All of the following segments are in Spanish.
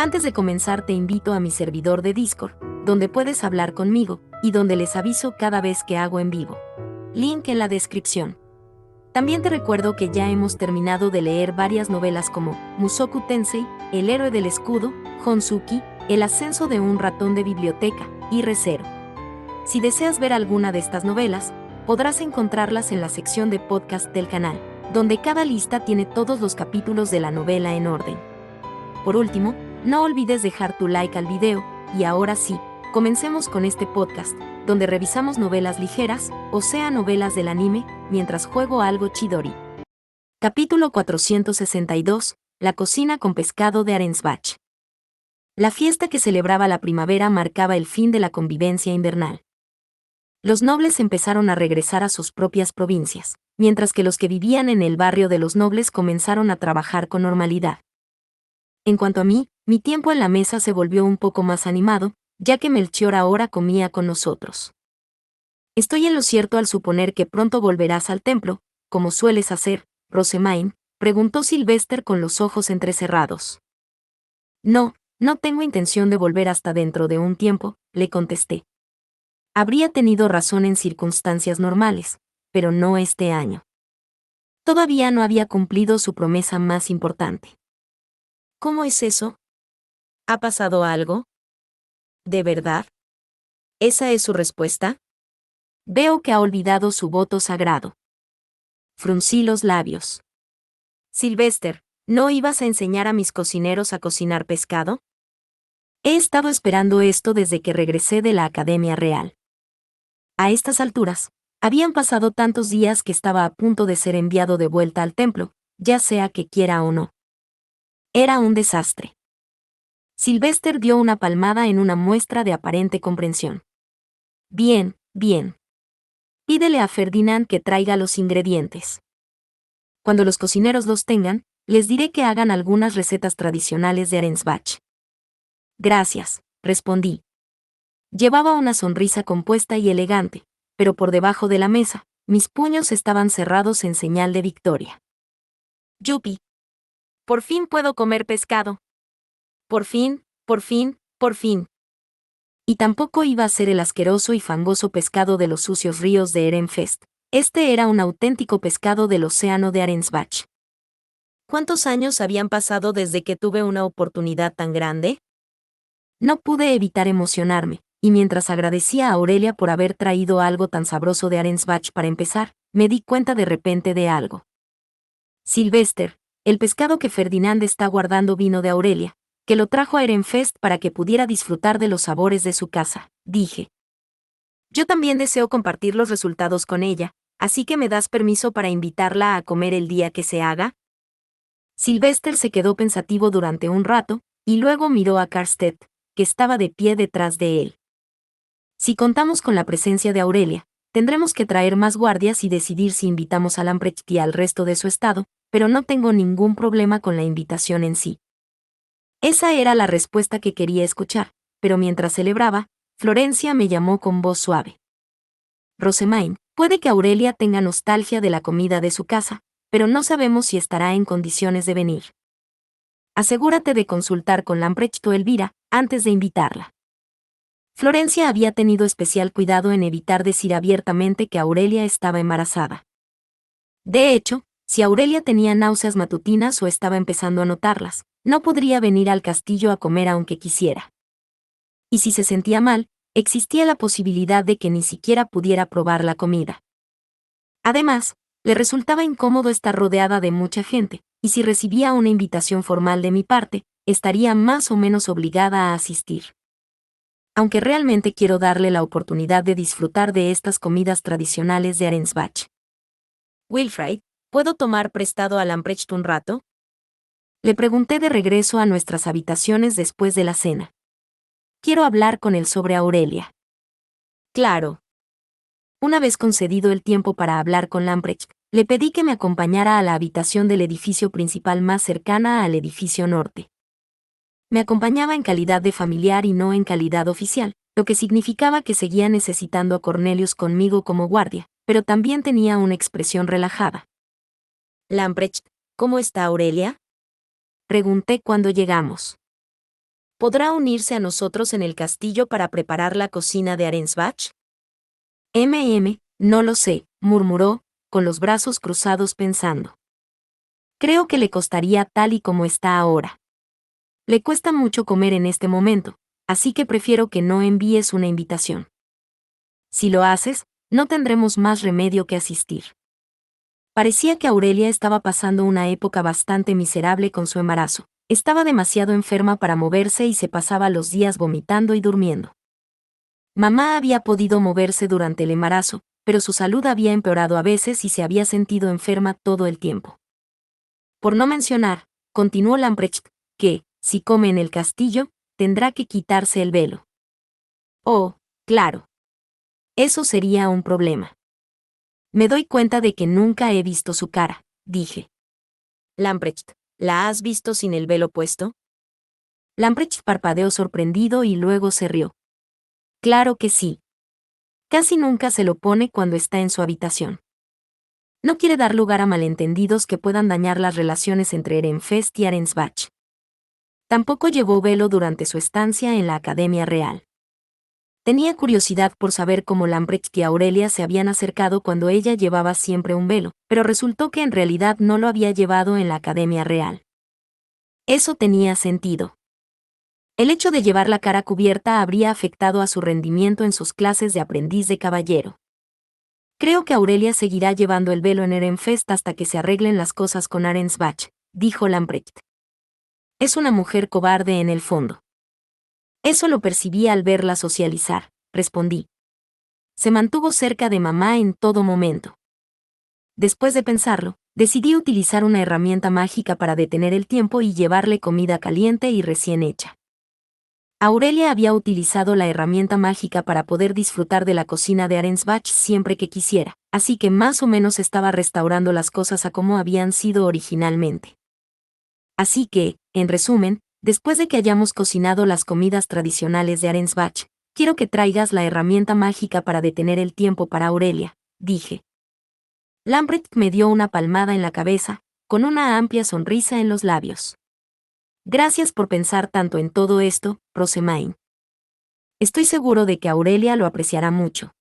Antes de comenzar te invito a mi servidor de Discord, donde puedes hablar conmigo, y donde les aviso cada vez que hago en vivo. Link en la descripción. También te recuerdo que ya hemos terminado de leer varias novelas como Mushoku Tensei, El héroe del escudo, Honsuki, El ascenso de un ratón de biblioteca, y Re:Zero. Si deseas ver alguna de estas novelas, podrás encontrarlas en la sección de podcast del canal, donde cada lista tiene todos los capítulos de la novela en orden. Por último, no olvides dejar tu like al video, y ahora sí, comencemos con este podcast, donde revisamos novelas ligeras, o sea novelas del anime, mientras juego algo Chidori. Capítulo 462, La cocina con pescado de Arensbach. La fiesta que celebraba la primavera marcaba el fin de la convivencia invernal. Los nobles empezaron a regresar a sus propias provincias, mientras que los que vivían en el barrio de los nobles comenzaron a trabajar con normalidad. En cuanto a mí, mi tiempo en la mesa se volvió un poco más animado, ya que Melchior ahora comía con nosotros. Estoy en lo cierto al suponer que pronto volverás al templo, como sueles hacer, Rosemain, preguntó Sylvester con los ojos entrecerrados. No, no tengo intención de volver hasta dentro de un tiempo, le contesté. Habría tenido razón en circunstancias normales, pero no este año. Todavía no había cumplido su promesa más importante. ¿Cómo es eso? ¿Ha pasado algo? ¿De verdad? ¿Esa es su respuesta? Veo que ha olvidado su voto sagrado. Fruncí los labios. Sylvester, ¿no ibas a enseñar a mis cocineros a cocinar pescado? He estado esperando esto desde que regresé de la Academia Real. A estas alturas, habían pasado tantos días que estaba a punto de ser enviado de vuelta al templo, ya sea que quiera o no. Era un desastre. Sylvester dio una palmada en una muestra de aparente comprensión. Bien, bien. Pídele a Ferdinand que traiga los ingredientes. Cuando los cocineros los tengan, les diré que hagan algunas recetas tradicionales de Arensbach. Gracias, respondí. Llevaba una sonrisa compuesta y elegante, pero por debajo de la mesa, mis puños estaban cerrados en señal de victoria. Yupi. Por fin puedo comer pescado. Por fin, por fin, por fin. Y tampoco iba a ser el asqueroso y fangoso pescado de los sucios ríos de Ehrenfest. Este era un auténtico pescado del océano de Arensbach. ¿Cuántos años habían pasado desde que tuve una oportunidad tan grande? No pude evitar emocionarme, y mientras agradecía a Aurelia por haber traído algo tan sabroso de Arensbach para empezar, me di cuenta de repente de algo. Sylvester, el pescado que Ferdinand está guardando vino de Aurelia, que lo trajo a Ehrenfest para que pudiera disfrutar de los sabores de su casa, dije. Yo también deseo compartir los resultados con ella, así que ¿me das permiso para invitarla a comer el día que se haga? Sylvester se quedó pensativo durante un rato, y luego miró a Karstedt, que estaba de pie detrás de él. Si contamos con la presencia de Aurelia, tendremos que traer más guardias y decidir si invitamos a Lamprecht y al resto de su estado, pero no tengo ningún problema con la invitación en sí. Esa era la respuesta que quería escuchar, pero mientras celebraba, Florencia me llamó con voz suave. Rosemain, puede que Aurelia tenga nostalgia de la comida de su casa, pero no sabemos si estará en condiciones de venir. Asegúrate de consultar con Lamprecht o Elvira antes de invitarla. Florencia había tenido especial cuidado en evitar decir abiertamente que Aurelia estaba embarazada. De hecho, si Aurelia tenía náuseas matutinas o estaba empezando a notarlas, no podría venir al castillo a comer aunque quisiera. Y si se sentía mal, existía la posibilidad de que ni siquiera pudiera probar la comida. Además, le resultaba incómodo estar rodeada de mucha gente, y si recibía una invitación formal de mi parte, estaría más o menos obligada a asistir. Aunque realmente quiero darle la oportunidad de disfrutar de estas comidas tradicionales de Arensbach. Wilfrid, ¿puedo tomar prestado a Lamprecht un rato? Le pregunté de regreso a nuestras habitaciones después de la cena. Quiero hablar con él sobre Aurelia. Claro. Una vez concedido el tiempo para hablar con Lamprecht, le pedí que me acompañara a la habitación del edificio principal más cercana al edificio norte. Me acompañaba en calidad de familiar y no en calidad oficial, lo que significaba que seguía necesitando a Cornelius conmigo como guardia, pero también tenía una expresión relajada. Lamprecht, ¿cómo está Aurelia? Pregunté cuando llegamos. ¿Podrá unirse a nosotros en el castillo para preparar la cocina de Arensbach? No lo sé, murmuró, con los brazos cruzados pensando. Creo que le costaría tal y como está ahora. Le cuesta mucho comer en este momento, así que prefiero que no envíes una invitación. Si lo haces, no tendremos más remedio que asistir. Parecía que Aurelia estaba pasando una época bastante miserable con su embarazo. Estaba demasiado enferma para moverse y se pasaba los días vomitando y durmiendo. Mamá había podido moverse durante el embarazo, pero su salud había empeorado a veces y se había sentido enferma todo el tiempo. Por no mencionar, continuó Lamprecht, que, si come en el castillo, tendrá que quitarse el velo. Oh, claro. Eso sería un problema. Me doy cuenta de que nunca he visto su cara, dije. Lamprecht, ¿la has visto sin el velo puesto? Lamprecht parpadeó sorprendido y luego se rió. Claro que sí. Casi nunca se lo pone cuando está en su habitación. No quiere dar lugar a malentendidos que puedan dañar las relaciones entre Ehrenfest y Arensbach. Tampoco llevó velo durante su estancia en la Academia Real. Tenía curiosidad por saber cómo Lamprecht y Aurelia se habían acercado cuando ella llevaba siempre un velo, pero resultó que en realidad no lo había llevado en la Academia Real. Eso tenía sentido. El hecho de llevar la cara cubierta habría afectado a su rendimiento en sus clases de aprendiz de caballero. Creo que Aurelia seguirá llevando el velo en Ehrenfest hasta que se arreglen las cosas con Arensbach, dijo Lamprecht. Es una mujer cobarde en el fondo. Eso lo percibí al verla socializar, respondí. Se mantuvo cerca de mamá en todo momento. Después de pensarlo, decidí utilizar una herramienta mágica para detener el tiempo y llevarle comida caliente y recién hecha. Aurelia había utilizado la herramienta mágica para poder disfrutar de la cocina de Arensbach siempre que quisiera, así que más o menos estaba restaurando las cosas a como habían sido originalmente. Así que, en resumen, después de que hayamos cocinado las comidas tradicionales de Arensbach, quiero que traigas la herramienta mágica para detener el tiempo para Aurelia, dije. Lamprecht me dio una palmada en la cabeza, con una amplia sonrisa en los labios. Gracias por pensar tanto en todo esto, Rosemaine. Estoy seguro de que Aurelia lo apreciará mucho.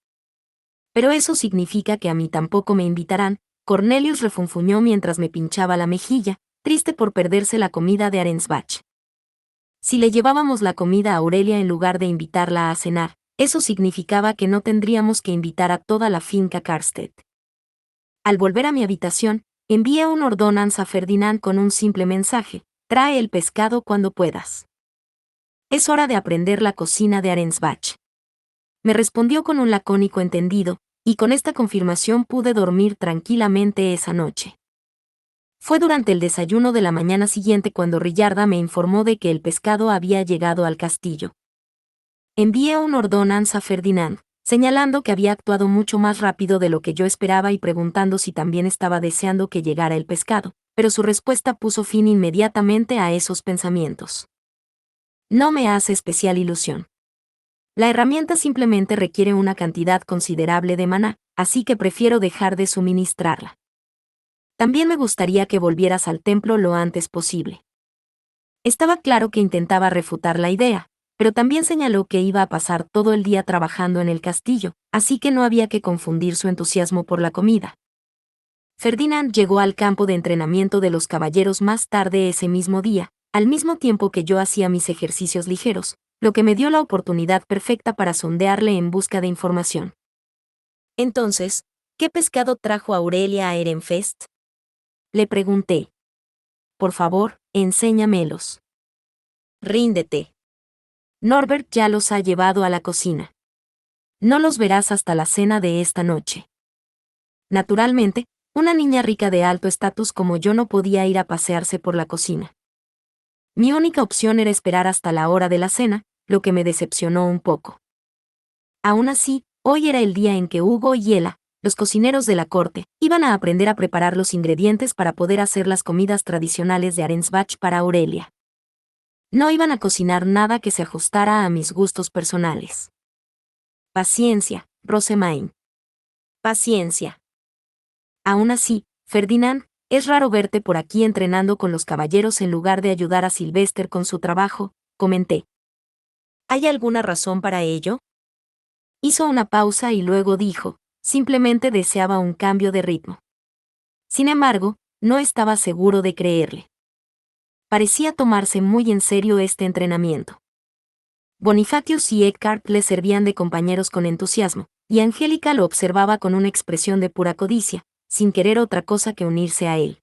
Pero eso significa que a mí tampoco me invitarán, Cornelius refunfuñó mientras me pinchaba la mejilla, triste por perderse la comida de Arensbach. Si le llevábamos la comida a Aurelia en lugar de invitarla a cenar, eso significaba que no tendríamos que invitar a toda la finca Karstedt. Al volver a mi habitación, envié un ordonanza a Ferdinand con un simple mensaje: trae el pescado cuando puedas. Es hora de aprender la cocina de Arensbach. Me respondió con un lacónico entendido, y con esta confirmación pude dormir tranquilamente esa noche. Fue durante el desayuno de la mañana siguiente cuando Rillarda me informó de que el pescado había llegado al castillo. Envié un ordonanza a Ferdinand, señalando que había actuado mucho más rápido de lo que yo esperaba y preguntando si también estaba deseando que llegara el pescado, pero su respuesta puso fin inmediatamente a esos pensamientos. No me hace especial ilusión. La herramienta simplemente requiere una cantidad considerable de maná, así que prefiero dejar de suministrarla. También me gustaría que volvieras al templo lo antes posible. Estaba claro que intentaba refutar la idea, pero también señaló que iba a pasar todo el día trabajando en el castillo, así que no había que confundir su entusiasmo por la comida. Ferdinand llegó al campo de entrenamiento de los caballeros más tarde ese mismo día, al mismo tiempo que yo hacía mis ejercicios ligeros, lo que me dio la oportunidad perfecta para sondearle en busca de información. Entonces, ¿qué pescado trajo Aurelia a Ehrenfest? Le pregunté. Por favor, enséñamelos. Ríndete. Norbert ya los ha llevado a la cocina. No los verás hasta la cena de esta noche. Naturalmente, una niña rica de alto estatus como yo no podía ir a pasearse por la cocina. Mi única opción era esperar hasta la hora de la cena, lo que me decepcionó un poco. Aún así, hoy era el día en que Hugo y Ela, los cocineros de la corte, iban a aprender a preparar los ingredientes para poder hacer las comidas tradicionales de Arensbach para Aurelia. No iban a cocinar nada que se ajustara a mis gustos personales. Paciencia, Rosemaine. Paciencia. Aún así, Ferdinand, es raro verte por aquí entrenando con los caballeros en lugar de ayudar a Sylvester con su trabajo, comenté. ¿Hay alguna razón para ello? Hizo una pausa y luego dijo, simplemente deseaba un cambio de ritmo. Sin embargo, no estaba seguro de creerle. Parecía tomarse muy en serio este entrenamiento. Bonifacius y Eckhart le servían de compañeros con entusiasmo, y Angélica lo observaba con una expresión de pura codicia, sin querer otra cosa que unirse a él.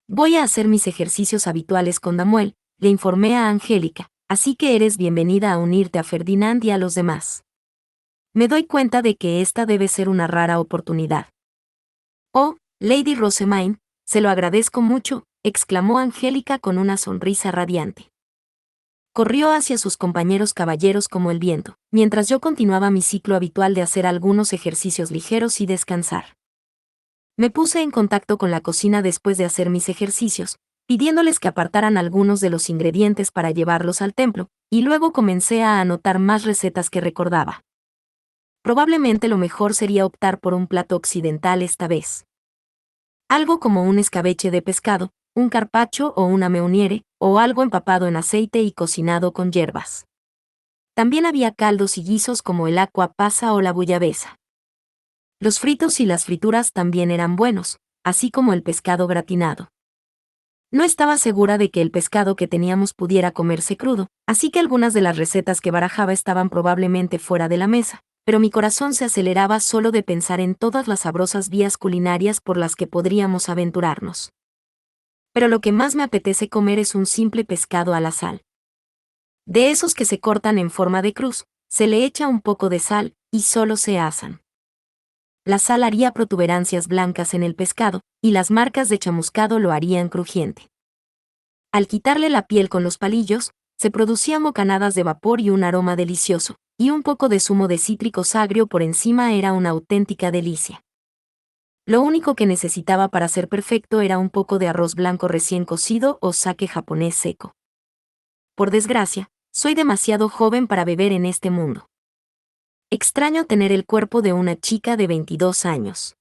Voy a hacer mis ejercicios habituales con Damuel, le informé a Angélica, así que eres bienvenida a unirte a Ferdinand y a los demás. Me doy cuenta de que esta debe ser una rara oportunidad. Oh, Lady Rosamine, se lo agradezco mucho, exclamó Angélica con una sonrisa radiante. Corrió hacia sus compañeros caballeros como el viento, mientras yo continuaba mi ciclo habitual de hacer algunos ejercicios ligeros y descansar. Me puse en contacto con la cocina después de hacer mis ejercicios, pidiéndoles que apartaran algunos de los ingredientes para llevarlos al templo, y luego comencé a anotar más recetas que recordaba. Probablemente lo mejor sería optar por un plato occidental esta vez. Algo como un escabeche de pescado, un carpaccio o una meuniere, o algo empapado en aceite y cocinado con hierbas. También había caldos y guisos como el aqua pasa o la bullabesa. Los fritos y las frituras también eran buenos, así como el pescado gratinado. No estaba segura de que el pescado que teníamos pudiera comerse crudo, así que algunas de las recetas que barajaba estaban probablemente fuera de la mesa, pero mi corazón se aceleraba solo de pensar en todas las sabrosas vías culinarias por las que podríamos aventurarnos. Pero lo que más me apetece comer es un simple pescado a la sal. De esos que se cortan en forma de cruz, se le echa un poco de sal, y solo se asan. La sal haría protuberancias blancas en el pescado, y las marcas de chamuscado lo harían crujiente. Al quitarle la piel con los palillos, se producían bocanadas de vapor y un aroma delicioso, y un poco de zumo de cítricos agrio por encima era una auténtica delicia. Lo único que necesitaba para ser perfecto era un poco de arroz blanco recién cocido o sake japonés seco. Por desgracia, soy demasiado joven para beber en este mundo. Extraño tener el cuerpo de una chica de 22 años.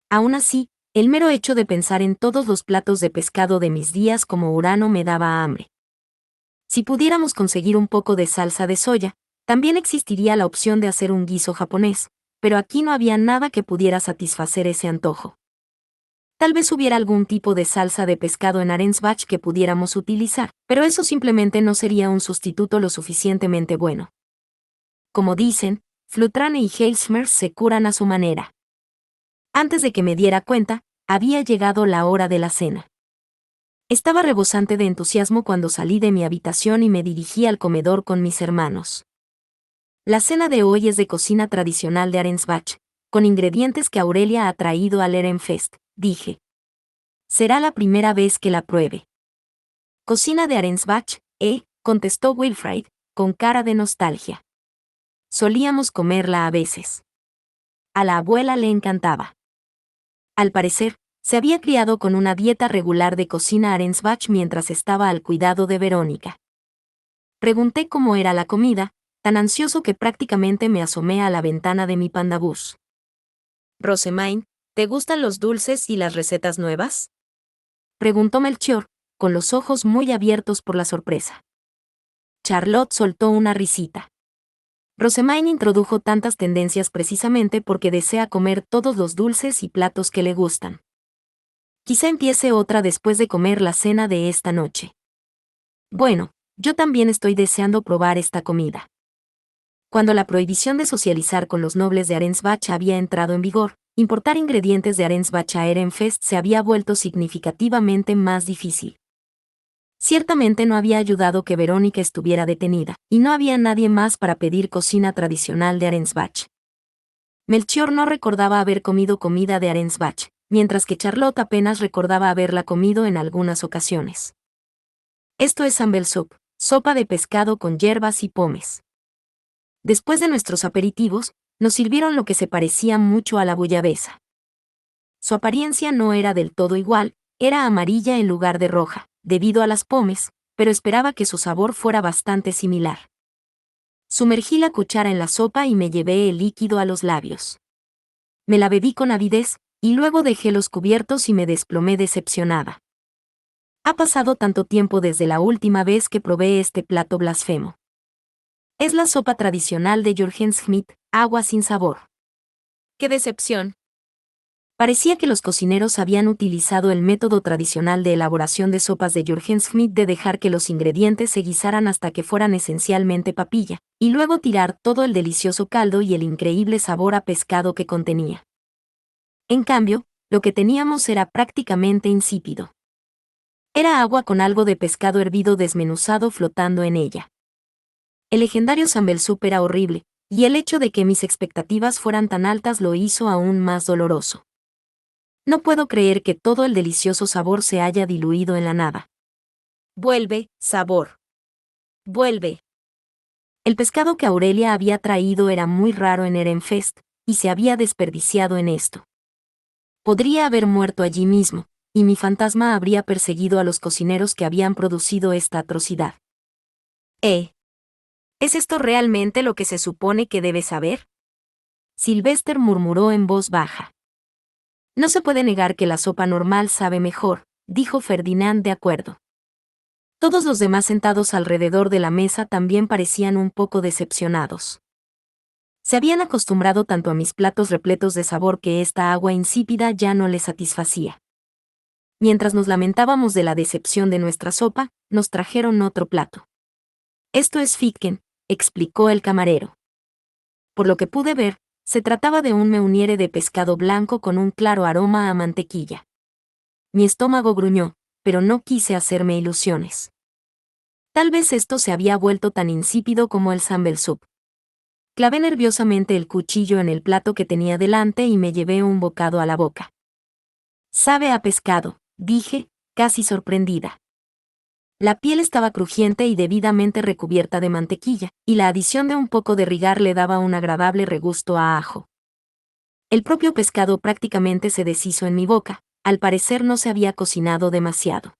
Aún así, el mero hecho de pensar en todos los platos de pescado de mis días como Urano me daba hambre. Si pudiéramos conseguir un poco de salsa de soya, también existiría la opción de hacer un guiso japonés, pero aquí no había nada que pudiera satisfacer ese antojo. Tal vez hubiera algún tipo de salsa de pescado en Arensbach que pudiéramos utilizar, pero eso simplemente no sería un sustituto lo suficientemente bueno. Como dicen, Flutrane y Heilsmer se curan a su manera. Antes de que me diera cuenta, había llegado la hora de la cena. Estaba rebosante de entusiasmo cuando salí de mi habitación y me dirigí al comedor con mis hermanos. La cena de hoy es de cocina tradicional de Arensbach, con ingredientes que Aurelia ha traído al Ehrenfest, dije. Será la primera vez que la pruebe. Cocina de Arensbach, contestó Wilfrid, con cara de nostalgia. Solíamos comerla a veces. A la abuela le encantaba. Al parecer, se había criado con una dieta regular de cocina Arensbach mientras estaba al cuidado de Verónica. Pregunté cómo era la comida, tan ansioso que prácticamente me asomé a la ventana de mi pandabús. Rosamine, ¿te gustan los dulces y las recetas nuevas? Preguntó Melchior, con los ojos muy abiertos por la sorpresa. Charlotte soltó una risita. Rosamine introdujo tantas tendencias precisamente porque desea comer todos los dulces y platos que le gustan. Quizá empiece otra después de comer la cena de esta noche. Bueno, yo también estoy deseando probar esta comida. Cuando la prohibición de socializar con los nobles de Arensbach había entrado en vigor, importar ingredientes de Arensbach a Ehrenfest se había vuelto significativamente más difícil. Ciertamente no había ayudado que Verónica estuviera detenida, y no había nadie más para pedir cocina tradicional de Arensbach. Melchior no recordaba haber comido comida de Arensbach, mientras que Charlotte apenas recordaba haberla comido en algunas ocasiones. Esto es Sambal Soup, sopa de pescado con hierbas y pomes. Después de nuestros aperitivos, nos sirvieron lo que se parecía mucho a la bullabesa. Su apariencia no era del todo igual, era amarilla en lugar de roja, debido a las pomes, pero esperaba que su sabor fuera bastante similar. Sumergí la cuchara en la sopa y me llevé el líquido a los labios. Me la bebí con avidez, y luego dejé los cubiertos y me desplomé decepcionada. Ha pasado tanto tiempo desde la última vez que probé este plato blasfemo. Es la sopa tradicional de Jürgen Schmidt, agua sin sabor. ¡Qué decepción! Parecía que los cocineros habían utilizado el método tradicional de elaboración de sopas de Jürgen Schmidt de dejar que los ingredientes se guisaran hasta que fueran esencialmente papilla, y luego tirar todo el delicioso caldo y el increíble sabor a pescado que contenía. En cambio, lo que teníamos era prácticamente insípido. Era agua con algo de pescado hervido desmenuzado flotando en ella. El legendario Sambal Soup era horrible, y el hecho de que mis expectativas fueran tan altas lo hizo aún más doloroso. No puedo creer que todo el delicioso sabor se haya diluido en la nada. Vuelve, sabor. Vuelve. El pescado que Aurelia había traído era muy raro en Ehrenfest, y se había desperdiciado en esto. Podría haber muerto allí mismo, y mi fantasma habría perseguido a los cocineros que habían producido esta atrocidad. ¿Es esto realmente lo que se supone que debes saber? Sylvester murmuró en voz baja. No se puede negar que la sopa normal sabe mejor, dijo Ferdinand de acuerdo. Todos los demás sentados alrededor de la mesa también parecían un poco decepcionados. Se habían acostumbrado tanto a mis platos repletos de sabor que esta agua insípida ya no les satisfacía. Mientras nos lamentábamos de la decepción de nuestra sopa, nos trajeron otro plato. Esto es Ficken, explicó el camarero. Por lo que pude ver, se trataba de un meuniere de pescado blanco con un claro aroma a mantequilla. Mi estómago gruñó, pero no quise hacerme ilusiones. Tal vez esto se había vuelto tan insípido como el Sambal Soup. Clavé nerviosamente el cuchillo en el plato que tenía delante y me llevé un bocado a la boca. Sabe a pescado, dije, casi sorprendida. La piel estaba crujiente y debidamente recubierta de mantequilla, y la adición de un poco de rigar le daba un agradable regusto a ajo. El propio pescado prácticamente se deshizo en mi boca, al parecer no se había cocinado demasiado.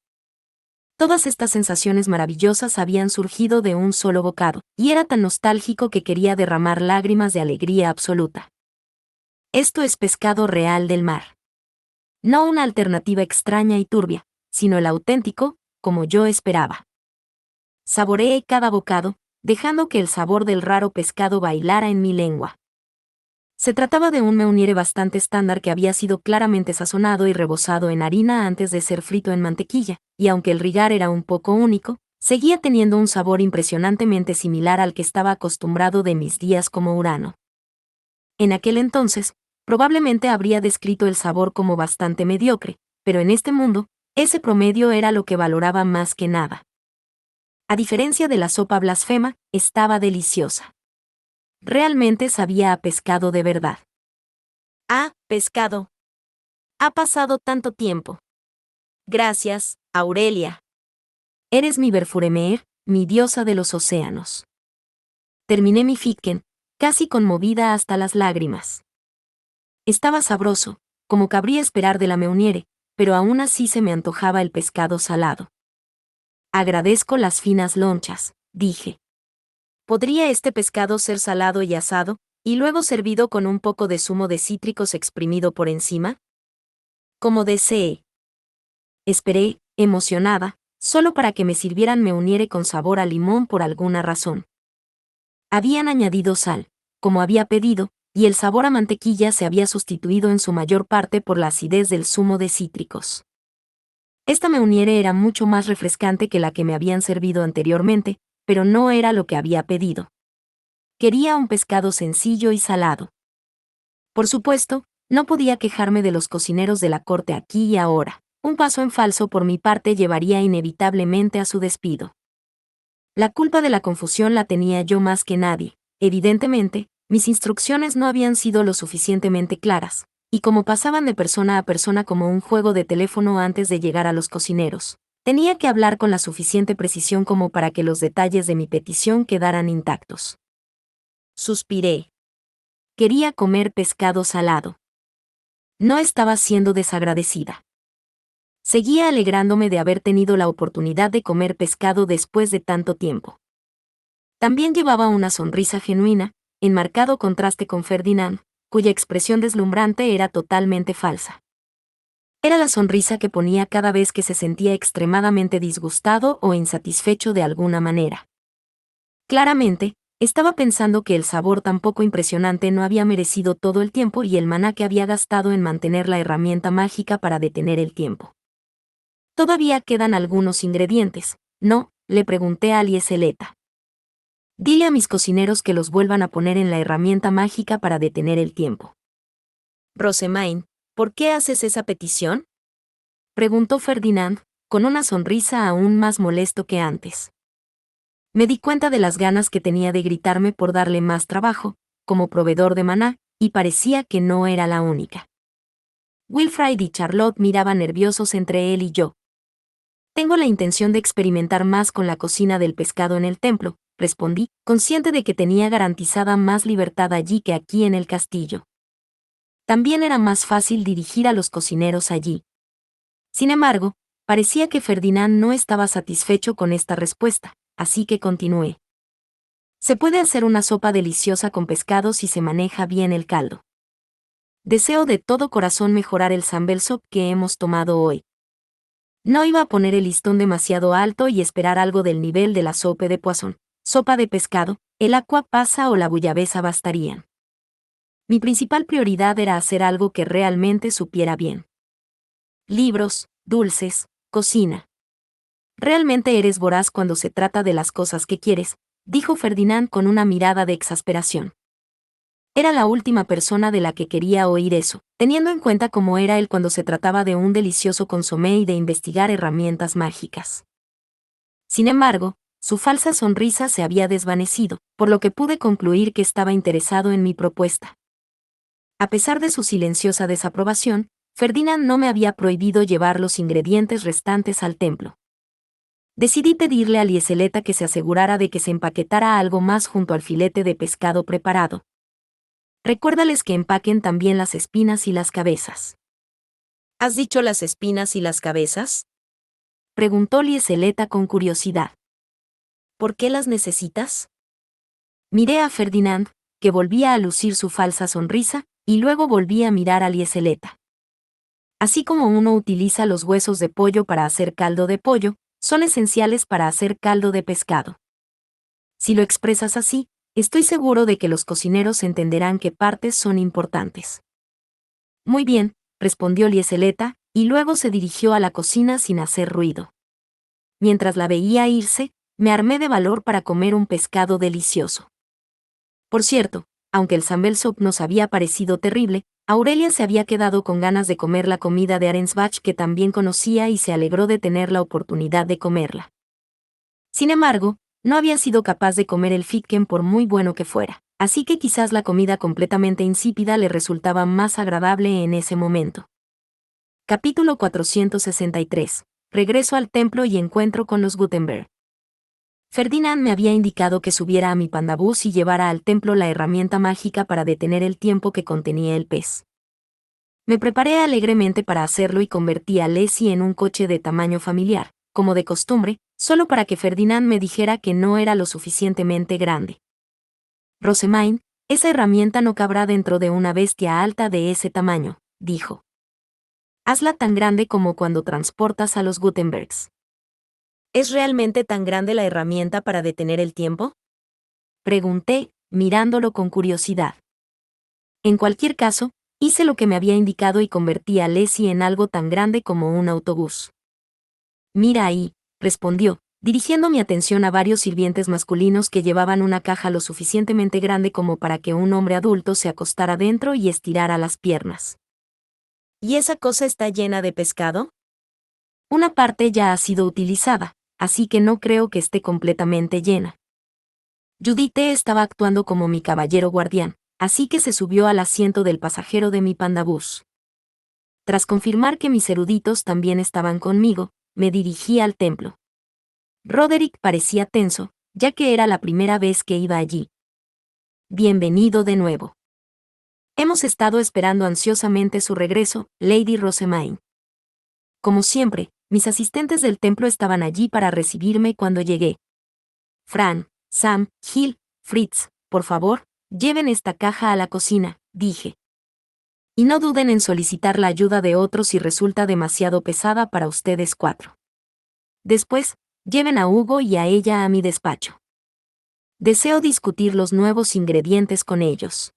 Todas estas sensaciones maravillosas habían surgido de un solo bocado, y era tan nostálgico que quería derramar lágrimas de alegría absoluta. Esto es pescado real del mar. No una alternativa extraña y turbia, sino el auténtico, como yo esperaba. Saboreé cada bocado, dejando que el sabor del raro pescado bailara en mi lengua. Se trataba de un meuniere bastante estándar que había sido claramente sazonado y rebozado en harina antes de ser frito en mantequilla, y aunque el rigar era un poco único, seguía teniendo un sabor impresionantemente similar al que estaba acostumbrado de mis días como Urano. En aquel entonces, probablemente habría descrito el sabor como bastante mediocre, pero en este mundo, ese promedio era lo que valoraba más que nada. A diferencia de la sopa blasfema, estaba deliciosa. Realmente sabía a pescado de verdad. Ah, pescado. Ha pasado tanto tiempo. Gracias, Aurelia. Eres mi Verfuremer, mi diosa de los océanos. Terminé mi Ficken, casi conmovida hasta las lágrimas. Estaba sabroso, como cabría esperar de la meuniere, pero aún así se me antojaba el pescado salado. Agradezco las finas lonchas, dije. ¿Podría este pescado ser salado y asado, y luego servido con un poco de zumo de cítricos exprimido por encima? Como desee. Esperé, emocionada, solo para que me sirvieran meuniere con sabor a limón por alguna razón. Habían añadido sal, como había pedido, y el sabor a mantequilla se había sustituido en su mayor parte por la acidez del zumo de cítricos. Esta meuniere era mucho más refrescante que la que me habían servido anteriormente, pero no era lo que había pedido. Quería un pescado sencillo y salado. Por supuesto, no podía quejarme de los cocineros de la corte aquí y ahora. Un paso en falso por mi parte llevaría inevitablemente a su despido. La culpa de la confusión la tenía yo más que nadie. Evidentemente, mis instrucciones no habían sido lo suficientemente claras, y como pasaban de persona a persona como un juego de teléfono antes de llegar a los cocineros, tenía que hablar con la suficiente precisión como para que los detalles de mi petición quedaran intactos. Suspiré. Quería comer pescado salado. No estaba siendo desagradecida. Seguía alegrándome de haber tenido la oportunidad de comer pescado después de tanto tiempo. También llevaba una sonrisa genuina, en marcado contraste con Ferdinand, cuya expresión deslumbrante era totalmente falsa. Era la sonrisa que ponía cada vez que se sentía extremadamente disgustado o insatisfecho de alguna manera. Claramente, Estaba pensando que el sabor tan poco impresionante no había merecido todo el tiempo y el maná que había gastado en mantener la herramienta mágica para detener el tiempo. Todavía quedan algunos ingredientes, ¿no? Le pregunté a Elieseleta. Dile a mis cocineros que los vuelvan a poner en la herramienta mágica para detener el tiempo. Rosemaine, ¿por qué haces esa petición? Preguntó Ferdinand, con una sonrisa aún más molesto que antes. Me di cuenta de las ganas que tenía de gritarme por darle más trabajo, como proveedor de maná, y parecía que no era la única. Wilfrid y Charlotte miraban nerviosos entre él y yo. Tengo la intención de experimentar más con la cocina del pescado en el templo, respondí, consciente de que tenía garantizada más libertad allí que aquí en el castillo. También era más fácil dirigir a los cocineros allí. Sin embargo, parecía que Ferdinand no estaba satisfecho con esta respuesta, así que continué. Se puede hacer una sopa deliciosa con pescado si se maneja bien el caldo. Deseo de todo corazón mejorar el sambal sop que hemos tomado hoy. No iba a poner el listón demasiado alto y esperar algo del nivel de la sopa de poisson, sopa de pescado, el aqua pasa o la bouillabaisse bastarían. Mi principal prioridad era hacer algo que realmente supiera bien. Libros, dulces, cocina. Realmente eres voraz cuando se trata de las cosas que quieres, dijo Ferdinand con una mirada de exasperación. Era la última persona de la que quería oír eso, teniendo en cuenta cómo era él cuando se trataba de un delicioso consomé y de investigar herramientas mágicas. Sin embargo, su falsa sonrisa se había desvanecido, por lo que pude concluir que estaba interesado en mi propuesta. A pesar de su silenciosa desaprobación, Ferdinand no me había prohibido llevar los ingredientes restantes al templo. Decidí pedirle a Elieseleta que se asegurara de que se empaquetara algo más junto al filete de pescado preparado. Recuérdales que empaquen también las espinas y las cabezas. ¿Has dicho las espinas y las cabezas? Preguntó Elieseleta con curiosidad. ¿Por qué las necesitas? Miré a Ferdinand, que volvía a lucir su falsa sonrisa, y luego volví a mirar a Elieseleta. Así como uno utiliza los huesos de pollo para hacer caldo de pollo, son esenciales para hacer caldo de pescado. Si lo expresas así, estoy seguro de que los cocineros entenderán qué partes son importantes. Muy bien, respondió Elieseleta, y luego se dirigió a la cocina sin hacer ruido. Mientras la veía irse, me armé de valor para comer un pescado delicioso. Por cierto, aunque el sambal sop nos había parecido terrible, Aurelia se había quedado con ganas de comer la comida de Arensbach que también conocía y se alegró de tener la oportunidad de comerla. Sin embargo, no había sido capaz de comer el fitken por muy bueno que fuera, así que quizás la comida completamente insípida le resultaba más agradable en ese momento. Capítulo 463. Regreso al templo y encuentro con los Gutenberg. Ferdinand me había indicado que subiera a mi pandabús y llevara al templo la herramienta mágica para detener el tiempo que contenía el pez. Me preparé alegremente para hacerlo y convertí a Leslie en un coche de tamaño familiar, como de costumbre, solo para que Ferdinand me dijera que no era lo suficientemente grande. Rosemaine, esa herramienta no cabrá dentro de una bestia alta de ese tamaño, dijo. Hazla tan grande como cuando transportas a los Gutenbergs. ¿Es realmente tan grande la herramienta para detener el tiempo? Pregunté, mirándolo con curiosidad. En cualquier caso, hice lo que me había indicado y convertí a Leslie en algo tan grande como un autobús. Mira ahí, respondió, dirigiendo mi atención a varios sirvientes masculinos que llevaban una caja lo suficientemente grande como para que un hombre adulto se acostara dentro y estirara las piernas. ¿Y esa cosa está llena de pescado? Una parte ya ha sido utilizada, así que no creo que esté completamente llena. Judith estaba actuando como mi caballero guardián, así que se subió al asiento del pasajero de mi pandabús. Tras confirmar que mis eruditos también estaban conmigo, me dirigí al templo. Roderick parecía tenso, ya que era la primera vez que iba allí. Bienvenido de nuevo. Hemos estado esperando ansiosamente su regreso, Lady Rosemaine. Como siempre, mis asistentes del templo estaban allí para recibirme cuando llegué. Fran, Sam, Gil, Fritz, por favor, lleven esta caja a la cocina, dije. Y no duden en solicitar la ayuda de otros si resulta demasiado pesada para ustedes cuatro. Después, lleven a Hugo y a ella a mi despacho. Deseo discutir los nuevos ingredientes con ellos.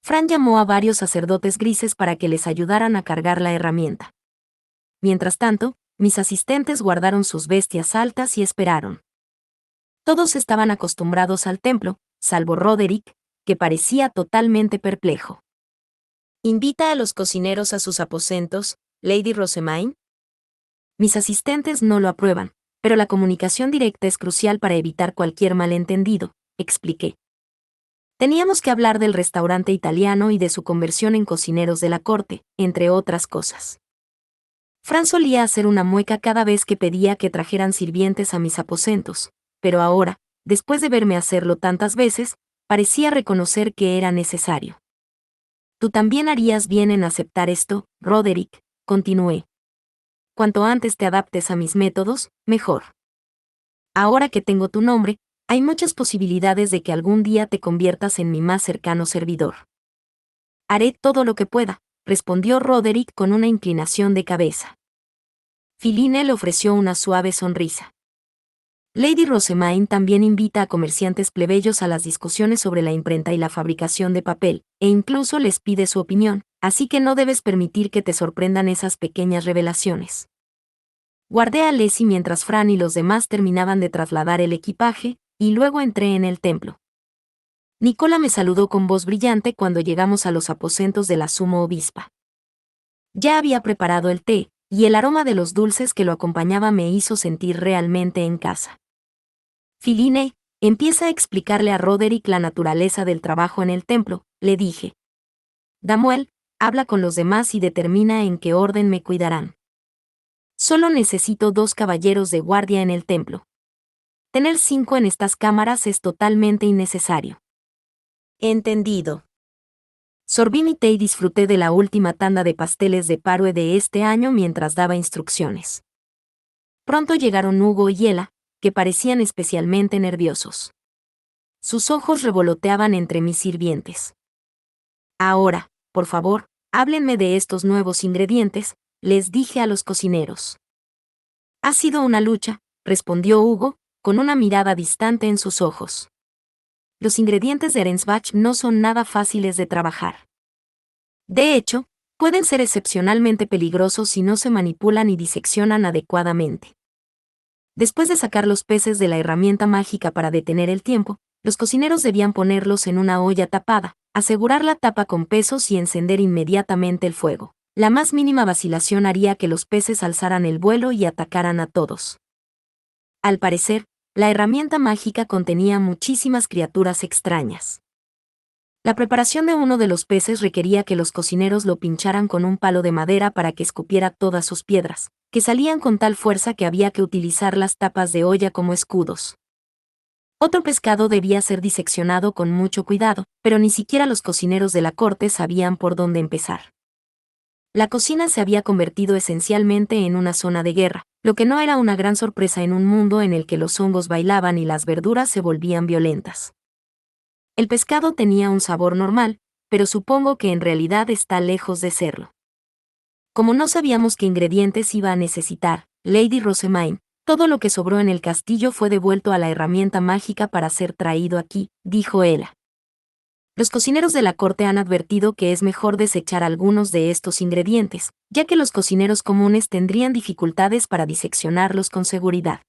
Fran llamó a varios sacerdotes grises para que les ayudaran a cargar la herramienta. Mientras tanto, mis asistentes guardaron sus bestias altas y esperaron. Todos estaban acostumbrados al templo, salvo Roderick, que parecía totalmente perplejo. ¿Invita a los cocineros a sus aposentos, Lady Rosemaine? Mis asistentes no lo aprueban, pero la comunicación directa es crucial para evitar cualquier malentendido, expliqué. Teníamos que hablar del restaurante italiano y de su conversión en cocineros de la corte, entre otras cosas. Fran solía hacer una mueca cada vez que pedía que trajeran sirvientes a mis aposentos, pero ahora, después de verme hacerlo tantas veces, parecía reconocer que era necesario. Tú también harías bien en aceptar esto, Roderick, continué. Cuanto antes te adaptes a mis métodos, mejor. Ahora que tengo tu nombre, hay muchas posibilidades de que algún día te conviertas en mi más cercano servidor. Haré todo lo que pueda, respondió Roderick con una inclinación de cabeza. Philine le ofreció una suave sonrisa. Lady Rosemaine también invita a comerciantes plebeyos a las discusiones sobre la imprenta y la fabricación de papel, e incluso les pide su opinión, así que no debes permitir que te sorprendan esas pequeñas revelaciones. Guardé a Leslie mientras Fran y los demás terminaban de trasladar el equipaje, y luego entré en el templo. Nicola me saludó con voz brillante cuando llegamos a los aposentos de la sumo obispa. Ya había preparado el té, y el aroma de los dulces que lo acompañaba me hizo sentir realmente en casa. Philine, empieza a explicarle a Roderick la naturaleza del trabajo en el templo, le dije. Damuel, habla con los demás y determina en qué orden me cuidarán. Solo necesito 2 caballeros de guardia en el templo. Tener 5 en estas cámaras es totalmente innecesario. Entendido. Sorbí mi té y disfruté de la última tanda de pasteles de Parue de este año mientras daba instrucciones. Pronto llegaron Hugo y Ella, que parecían especialmente nerviosos. Sus ojos revoloteaban entre mis sirvientes. Ahora, por favor, háblenme de estos nuevos ingredientes, les dije a los cocineros. Ha sido una lucha, respondió Hugo, con una mirada distante en sus ojos. Los ingredientes de Erensbach no son nada fáciles de trabajar. De hecho, pueden ser excepcionalmente peligrosos si no se manipulan y diseccionan adecuadamente. Después de sacar los peces de la herramienta mágica para detener el tiempo, los cocineros debían ponerlos en una olla tapada, asegurar la tapa con pesos y encender inmediatamente el fuego. La más mínima vacilación haría que los peces alzaran el vuelo y atacaran a todos. Al parecer, la herramienta mágica contenía muchísimas criaturas extrañas. La preparación de uno de los peces requería que los cocineros lo pincharan con un palo de madera para que escupiera todas sus piedras, que salían con tal fuerza que había que utilizar las tapas de olla como escudos. Otro pescado debía ser diseccionado con mucho cuidado, pero ni siquiera los cocineros de la corte sabían por dónde empezar. La cocina se había convertido esencialmente en una zona de guerra, lo que no era una gran sorpresa en un mundo en el que los hongos bailaban y las verduras se volvían violentas. El pescado tenía un sabor normal, pero supongo que en realidad está lejos de serlo. Como no sabíamos qué ingredientes iba a necesitar, Lady Rosemaine, todo lo que sobró en el castillo fue devuelto a la herramienta mágica para ser traído aquí, dijo Ella. Los cocineros de la corte han advertido que es mejor desechar algunos de estos ingredientes, ya que los cocineros comunes tendrían dificultades para diseccionarlos con seguridad.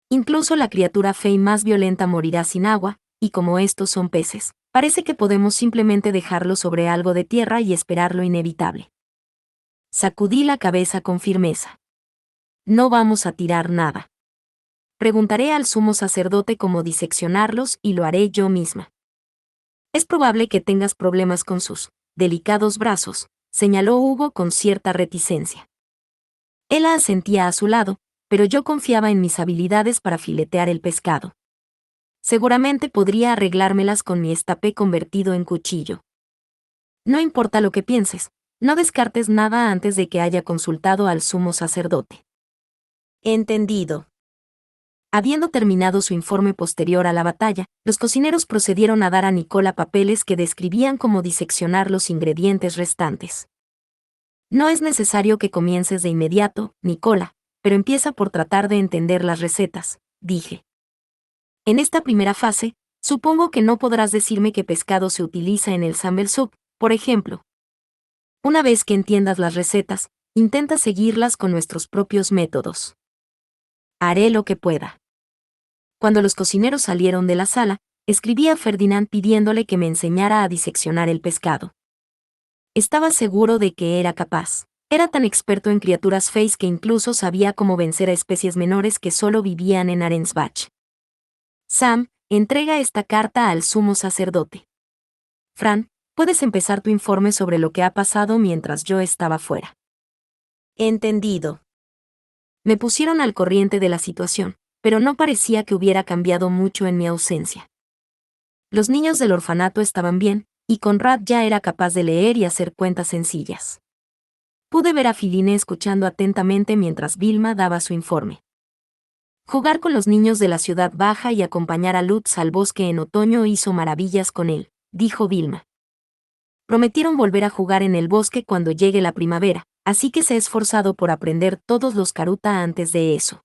Incluso la criatura fey más violenta morirá sin agua, y como estos son peces, parece que podemos simplemente dejarlos sobre algo de tierra y esperar lo inevitable. Sacudí la cabeza con firmeza. No vamos a tirar nada. Preguntaré al sumo sacerdote cómo diseccionarlos y lo haré yo misma. Es probable que tengas problemas con sus delicados brazos, señaló Hugo con cierta reticencia. Ella asentía a su lado, pero yo confiaba en mis habilidades para filetear el pescado. Seguramente podría arreglármelas con mi estapé convertido en cuchillo. No importa lo que pienses, no descartes nada antes de que haya consultado al sumo sacerdote. Entendido. Habiendo terminado su informe posterior a la batalla, los cocineros procedieron a dar a Nicola papeles que describían cómo diseccionar los ingredientes restantes. No es necesario que comiences de inmediato, Nicola, pero empieza por tratar de entender las recetas, dije. En esta primera fase, supongo que no podrás decirme qué pescado se utiliza en el sambal soup, por ejemplo. Una vez que entiendas las recetas, intenta seguirlas con nuestros propios métodos. Haré lo que pueda. Cuando los cocineros salieron de la sala, escribí a Ferdinand pidiéndole que me enseñara a diseccionar el pescado. Estaba seguro de que era capaz. Era tan experto en criaturas feas que incluso sabía cómo vencer a especies menores que solo vivían en Arensbach. Sam, entrega esta carta al sumo sacerdote. Fran, puedes empezar tu informe sobre lo que ha pasado mientras yo estaba fuera. Entendido. Me pusieron al corriente de la situación, pero no parecía que hubiera cambiado mucho en mi ausencia. Los niños del orfanato estaban bien, y Conrad ya era capaz de leer y hacer cuentas sencillas. Pude ver a Filine escuchando atentamente mientras Vilma daba su informe. Jugar con los niños de la ciudad baja y acompañar a Lutz al bosque en otoño hizo maravillas con él, dijo Vilma. Prometieron volver a jugar en el bosque cuando llegue la primavera, así que se ha esforzado por aprender todos los karuta antes de eso.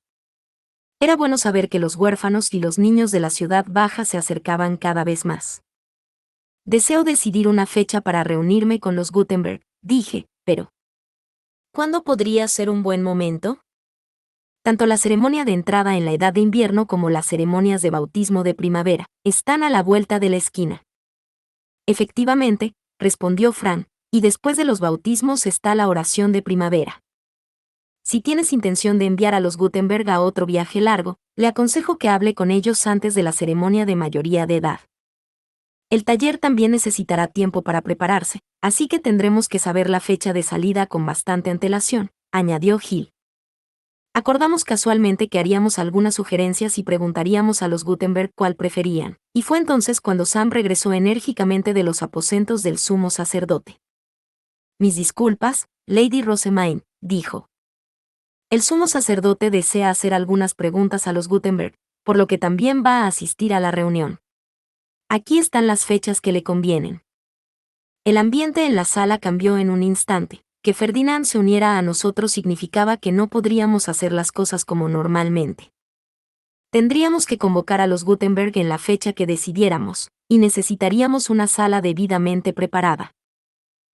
Era bueno saber que los huérfanos y los niños de la ciudad baja se acercaban cada vez más. Deseo decidir una fecha para reunirme con los Gutenberg, dije, pero ¿cuándo podría ser un buen momento? Tanto la ceremonia de entrada en la edad de invierno como las ceremonias de bautismo de primavera están a la vuelta de la esquina. Efectivamente, respondió Fran, y después de los bautismos está la oración de primavera. Si tienes intención de enviar a los Gutenberg a otro viaje largo, le aconsejo que hable con ellos antes de la ceremonia de mayoría de edad. El taller también necesitará tiempo para prepararse, así que tendremos que saber la fecha de salida con bastante antelación, añadió Gil. Acordamos casualmente que haríamos algunas sugerencias y preguntaríamos a los Gutenberg cuál preferían, y fue entonces cuando Sam regresó enérgicamente de los aposentos del sumo sacerdote. Mis disculpas, Lady Rosemaine, dijo. El sumo sacerdote desea hacer algunas preguntas a los Gutenberg, por lo que también va a asistir a la reunión. Aquí están las fechas que le convienen. El ambiente en la sala cambió en un instante. Que Ferdinand se uniera a nosotros significaba que no podríamos hacer las cosas como normalmente. Tendríamos que convocar a los Gutenberg en la fecha que decidiéramos, y necesitaríamos una sala debidamente preparada.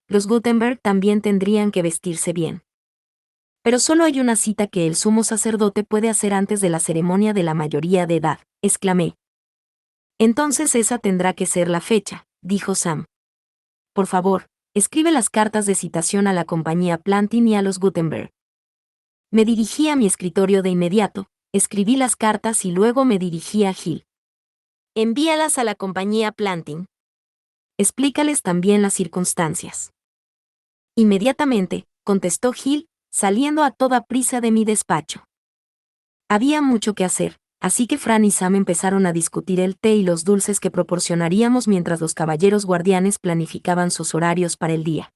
Los Gutenberg también tendrían que vestirse bien. Pero solo hay una cita que el sumo sacerdote puede hacer antes de la ceremonia de la mayoría de edad, exclamé. Entonces esa tendrá que ser la fecha, dijo Sam. Por favor, escribe las cartas de citación a la compañía Plantin y a los Gutenberg. Me dirigí a mi escritorio de inmediato, escribí las cartas y luego me dirigí a Gil. Envíalas a la compañía Plantin. Explícales también las circunstancias. Inmediatamente, contestó Gil, saliendo a toda prisa de mi despacho. Había mucho que hacer, así que Fran y Sam empezaron a discutir el té y los dulces que proporcionaríamos mientras los caballeros guardianes planificaban sus horarios para el día.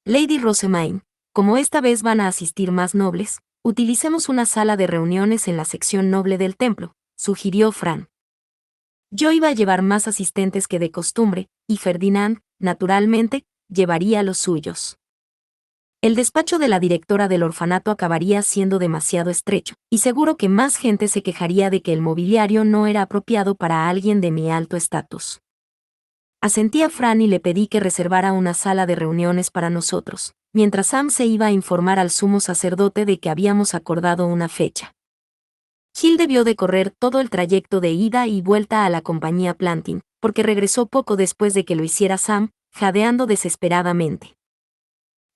Lady Rosemaine, como esta vez van a asistir más nobles, utilicemos una sala de reuniones en la sección noble del templo, sugirió Fran. Yo iba a llevar más asistentes que de costumbre, y Ferdinand, naturalmente, llevaría los suyos. El despacho de la directora del orfanato acabaría siendo demasiado estrecho, y seguro que más gente se quejaría de que el mobiliario no era apropiado para alguien de mi alto estatus. Asentí a Fran y le pedí que reservara una sala de reuniones para nosotros, mientras Sam se iba a informar al sumo sacerdote de que habíamos acordado una fecha. Gil debió de correr todo el trayecto de ida y vuelta a la compañía Plantin, porque regresó poco después de que lo hiciera Sam, jadeando desesperadamente.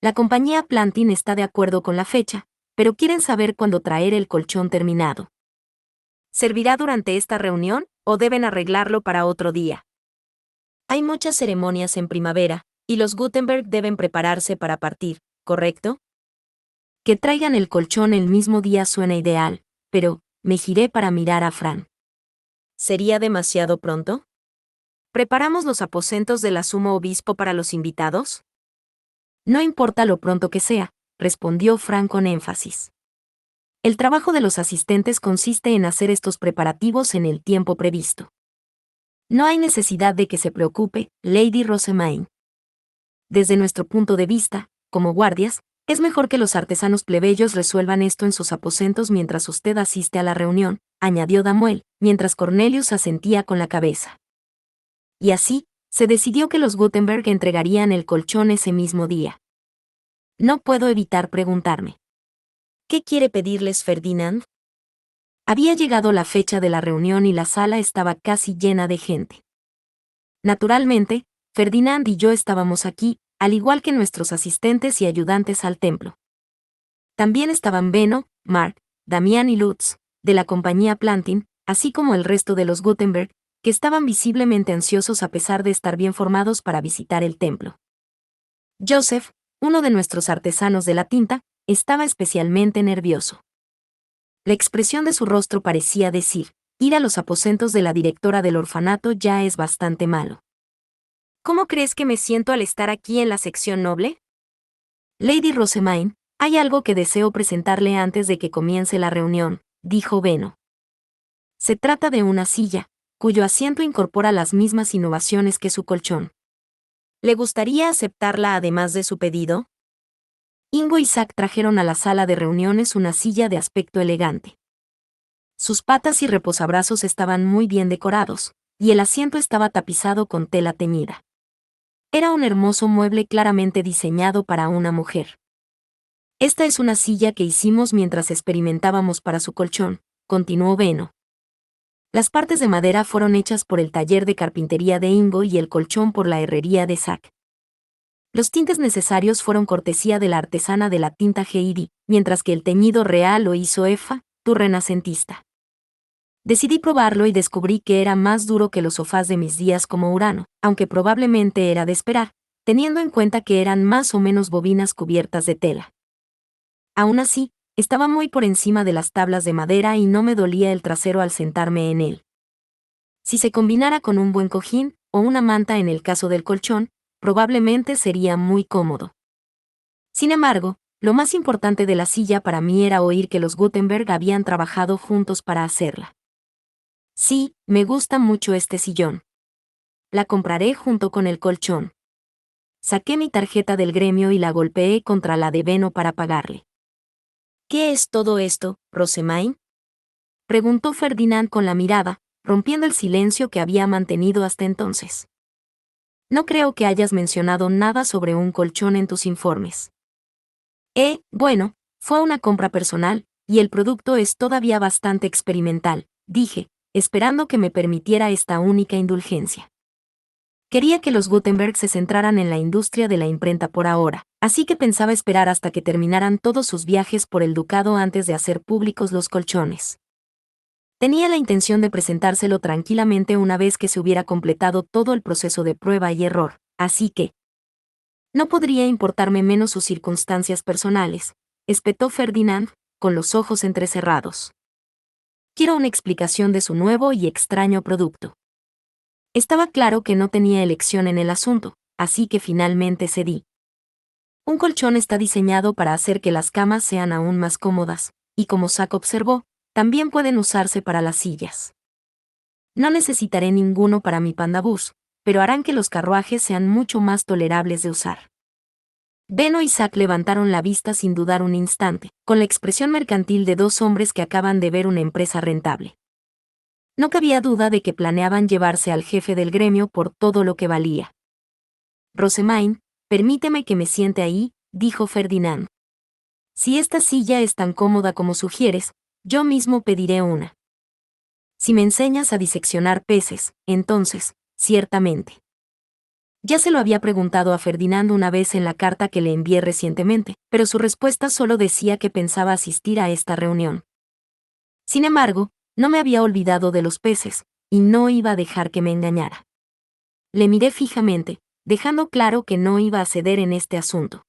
La compañía Plantin está de acuerdo con la fecha, pero quieren saber cuándo traer el colchón terminado. ¿Servirá durante esta reunión, o deben arreglarlo para otro día? Hay muchas ceremonias en primavera, y los Gutenberg deben prepararse para partir, ¿correcto? Que traigan el colchón el mismo día suena ideal, pero me giré para mirar a Fran. ¿Sería demasiado pronto? ¿Preparamos los aposentos del sumo obispo para los invitados? No importa lo pronto que sea, respondió Fran con énfasis. El trabajo de los asistentes consiste en hacer estos preparativos en el tiempo previsto. No hay necesidad de que se preocupe, Lady Rosemaine. Desde nuestro punto de vista, como guardias, Es mejor que los artesanos plebeyos resuelvan esto en sus aposentos mientras usted asiste a la reunión, añadió Damuel, mientras Cornelius asentía con la cabeza. Y así, se decidió que los Gutenberg entregarían el colchón ese mismo día. No puedo evitar preguntarme. ¿Qué quiere pedirles Ferdinand? Había llegado la fecha de la reunión y la sala estaba casi llena de gente. Naturalmente, Ferdinand y yo estábamos aquí, al igual que nuestros asistentes y ayudantes al templo. También estaban Benno, Mark, Damián y Lutz, de la compañía Plantin, así como el resto de los Gutenberg, que estaban visiblemente ansiosos a pesar de estar bien formados para visitar el templo. Joseph, uno de nuestros artesanos de la tinta, estaba especialmente nervioso. La expresión de su rostro parecía decir, ir a los aposentos de la directora del orfanato ya es bastante malo. ¿Cómo crees que me siento al estar aquí en la sección noble? Lady Rosamine, hay algo que deseo presentarle antes de que comience la reunión, dijo Benno. Se trata de una silla, cuyo asiento incorpora las mismas innovaciones que su colchón. ¿Le gustaría aceptarla además de su pedido? Ingo y Zack trajeron a la sala de reuniones una silla de aspecto elegante. Sus patas y reposabrazos estaban muy bien decorados, y el asiento estaba tapizado con tela teñida. Era un hermoso mueble claramente diseñado para una mujer. Esta es una silla que hicimos mientras experimentábamos para su colchón, continuó Benno. Las partes de madera fueron hechas por el taller de carpintería de Ingo y el colchón por la herrería de Zack. Los tintes necesarios fueron cortesía de la artesana de la tinta Heidi, mientras que el teñido real lo hizo Effa, tu renacentista. Decidí probarlo y descubrí que era más duro que los sofás de mis días como Urano, aunque probablemente era de esperar, teniendo en cuenta que eran más o menos bobinas cubiertas de tela. Aún así, estaba muy por encima de las tablas de madera y no me dolía el trasero al sentarme en él. Si se combinara con un buen cojín, o una manta en el caso del colchón, probablemente sería muy cómodo. Sin embargo, lo más importante de la silla para mí era oír que los Gutenberg habían trabajado juntos para hacerla. Sí, me gusta mucho este sillón. La compraré junto con el colchón. Saqué mi tarjeta del gremio y la golpeé contra la de Benno para pagarle. ¿Qué es todo esto, Rosamine? Preguntó Ferdinand con la mirada, rompiendo el silencio que había mantenido hasta entonces. No creo que hayas mencionado nada sobre un colchón en tus informes. Bueno, fue una compra personal, y el producto es todavía bastante experimental, dije, esperando que me permitiera esta única indulgencia. Quería que los Gutenberg se centraran en la industria de la imprenta por ahora, así que pensaba esperar hasta que terminaran todos sus viajes por el ducado antes de hacer públicos los colchones. Tenía la intención de presentárselo tranquilamente una vez que se hubiera completado todo el proceso de prueba y error, así que no podría importarme menos sus circunstancias personales, espetó Ferdinand, con los ojos entrecerrados. Quiero una explicación de su nuevo y extraño producto. Estaba claro que no tenía elección en el asunto, así que finalmente cedí. Un colchón está diseñado para hacer que las camas sean aún más cómodas, y como Zack observó, también pueden usarse para las sillas. No necesitaré ninguno para mi pandabús, pero harán que los carruajes sean mucho más tolerables de usar. Benno y Zack levantaron la vista sin dudar un instante, con la expresión mercantil de dos hombres que acaban de ver una empresa rentable. No cabía duda de que planeaban llevarse al jefe del gremio por todo lo que valía. Rosamine, permíteme que me siente ahí, dijo Ferdinand. Si esta silla es tan cómoda como sugieres, yo mismo pediré una. Si me enseñas a diseccionar peces, entonces, ciertamente. Ya se lo había preguntado a Ferdinand una vez en la carta que le envié recientemente, pero su respuesta solo decía que pensaba asistir a esta reunión. Sin embargo, no me había olvidado de los peces, y no iba a dejar que me engañara. Le miré fijamente, dejando claro que no iba a ceder en este asunto.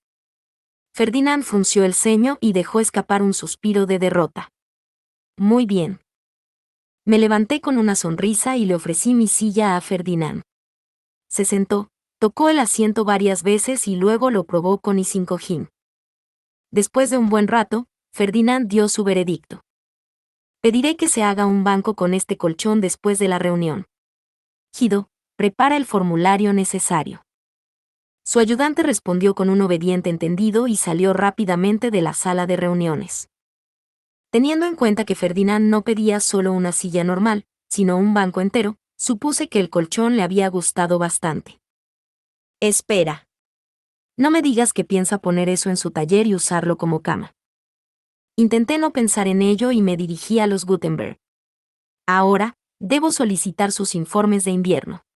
Ferdinand frunció el ceño y dejó escapar un suspiro de derrota. Muy bien. Me levanté con una sonrisa y le ofrecí mi silla a Ferdinand. Se sentó, tocó el asiento varias veces y luego lo probó con y sin cojín. Después de un buen rato, Ferdinand dio su veredicto. Pediré que se haga un banco con este colchón después de la reunión. Guido, prepara el formulario necesario. Su ayudante respondió con un obediente entendido y salió rápidamente de la sala de reuniones. Teniendo en cuenta que Ferdinand no pedía solo una silla normal, sino un banco entero, supuse que el colchón le había gustado bastante. Espera. No me digas que piensa poner eso en su taller y usarlo como cama. Intenté no pensar en ello y me dirigí a los Gutenberg. Ahora, debo solicitar sus informes de invierno.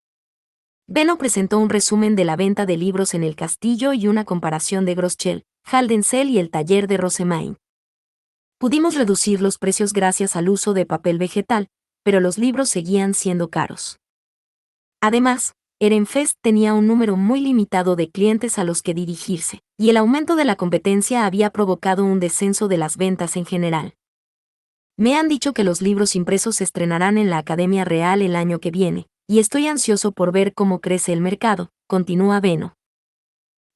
Benno presentó un resumen de la venta de libros en el castillo y una comparación de Groschel, Haldensel y el taller de Rosemain. Pudimos reducir los precios gracias al uso de papel vegetal, pero los libros seguían siendo caros. Además, Ehrenfest tenía un número muy limitado de clientes a los que dirigirse, y el aumento de la competencia había provocado un descenso de las ventas en general. Me han dicho que los libros impresos se estrenarán en la Academia Real el año que viene, y estoy ansioso por ver cómo crece el mercado, continúa Benno.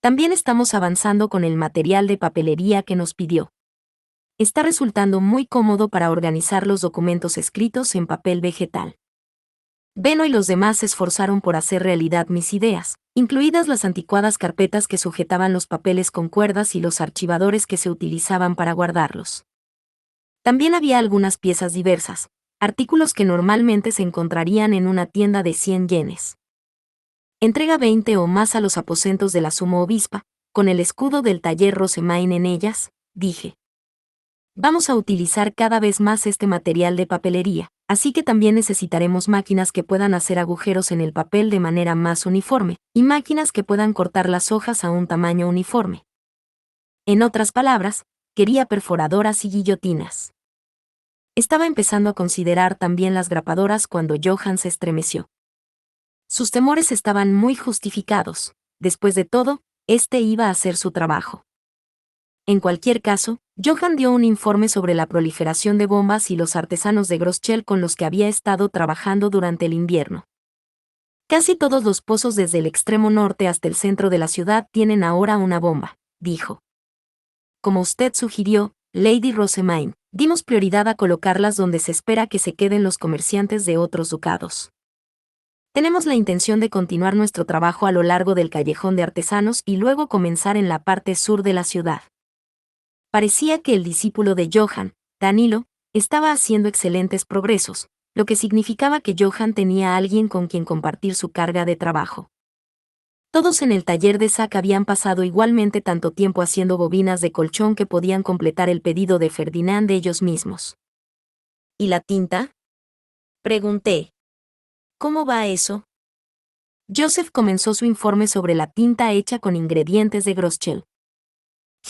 También estamos avanzando con el material de papelería que nos pidió. Está resultando muy cómodo para organizar los documentos escritos en papel vegetal. Benno y los demás se esforzaron por hacer realidad mis ideas, incluidas las anticuadas carpetas que sujetaban los papeles con cuerdas y los archivadores que se utilizaban para guardarlos. También había algunas piezas diversas, artículos que normalmente se encontrarían en una tienda de 100 yenes. Entrega 20 o más a los aposentos de la sumo obispa, con el escudo del taller Rosemain en ellas, dije. Vamos a utilizar cada vez más este material de papelería, así que también necesitaremos máquinas que puedan hacer agujeros en el papel de manera más uniforme, y máquinas que puedan cortar las hojas a un tamaño uniforme. En otras palabras, quería perforadoras y guillotinas. Estaba empezando a considerar también las grapadoras cuando Johann se estremeció. Sus temores estaban muy justificados, después de todo, este iba a hacer su trabajo. En cualquier caso, Johann dio un informe sobre la proliferación de bombas y los artesanos de Groschel con los que había estado trabajando durante el invierno. Casi todos los pozos desde el extremo norte hasta el centro de la ciudad tienen ahora una bomba, dijo. Como usted sugirió, Lady Rosemain, dimos prioridad a colocarlas donde se espera que se queden los comerciantes de otros ducados. Tenemos la intención de continuar nuestro trabajo a lo largo del callejón de artesanos y luego comenzar en la parte sur de la ciudad. Parecía que el discípulo de Johann, Danilo, estaba haciendo excelentes progresos, lo que significaba que Johann tenía a alguien con quien compartir su carga de trabajo. Todos en el taller de Zack habían pasado igualmente tanto tiempo haciendo bobinas de colchón que podían completar el pedido de Ferdinand de ellos mismos. ¿Y la tinta? Pregunté. ¿Cómo va eso? Joseph comenzó su informe sobre la tinta hecha con ingredientes de Groschel.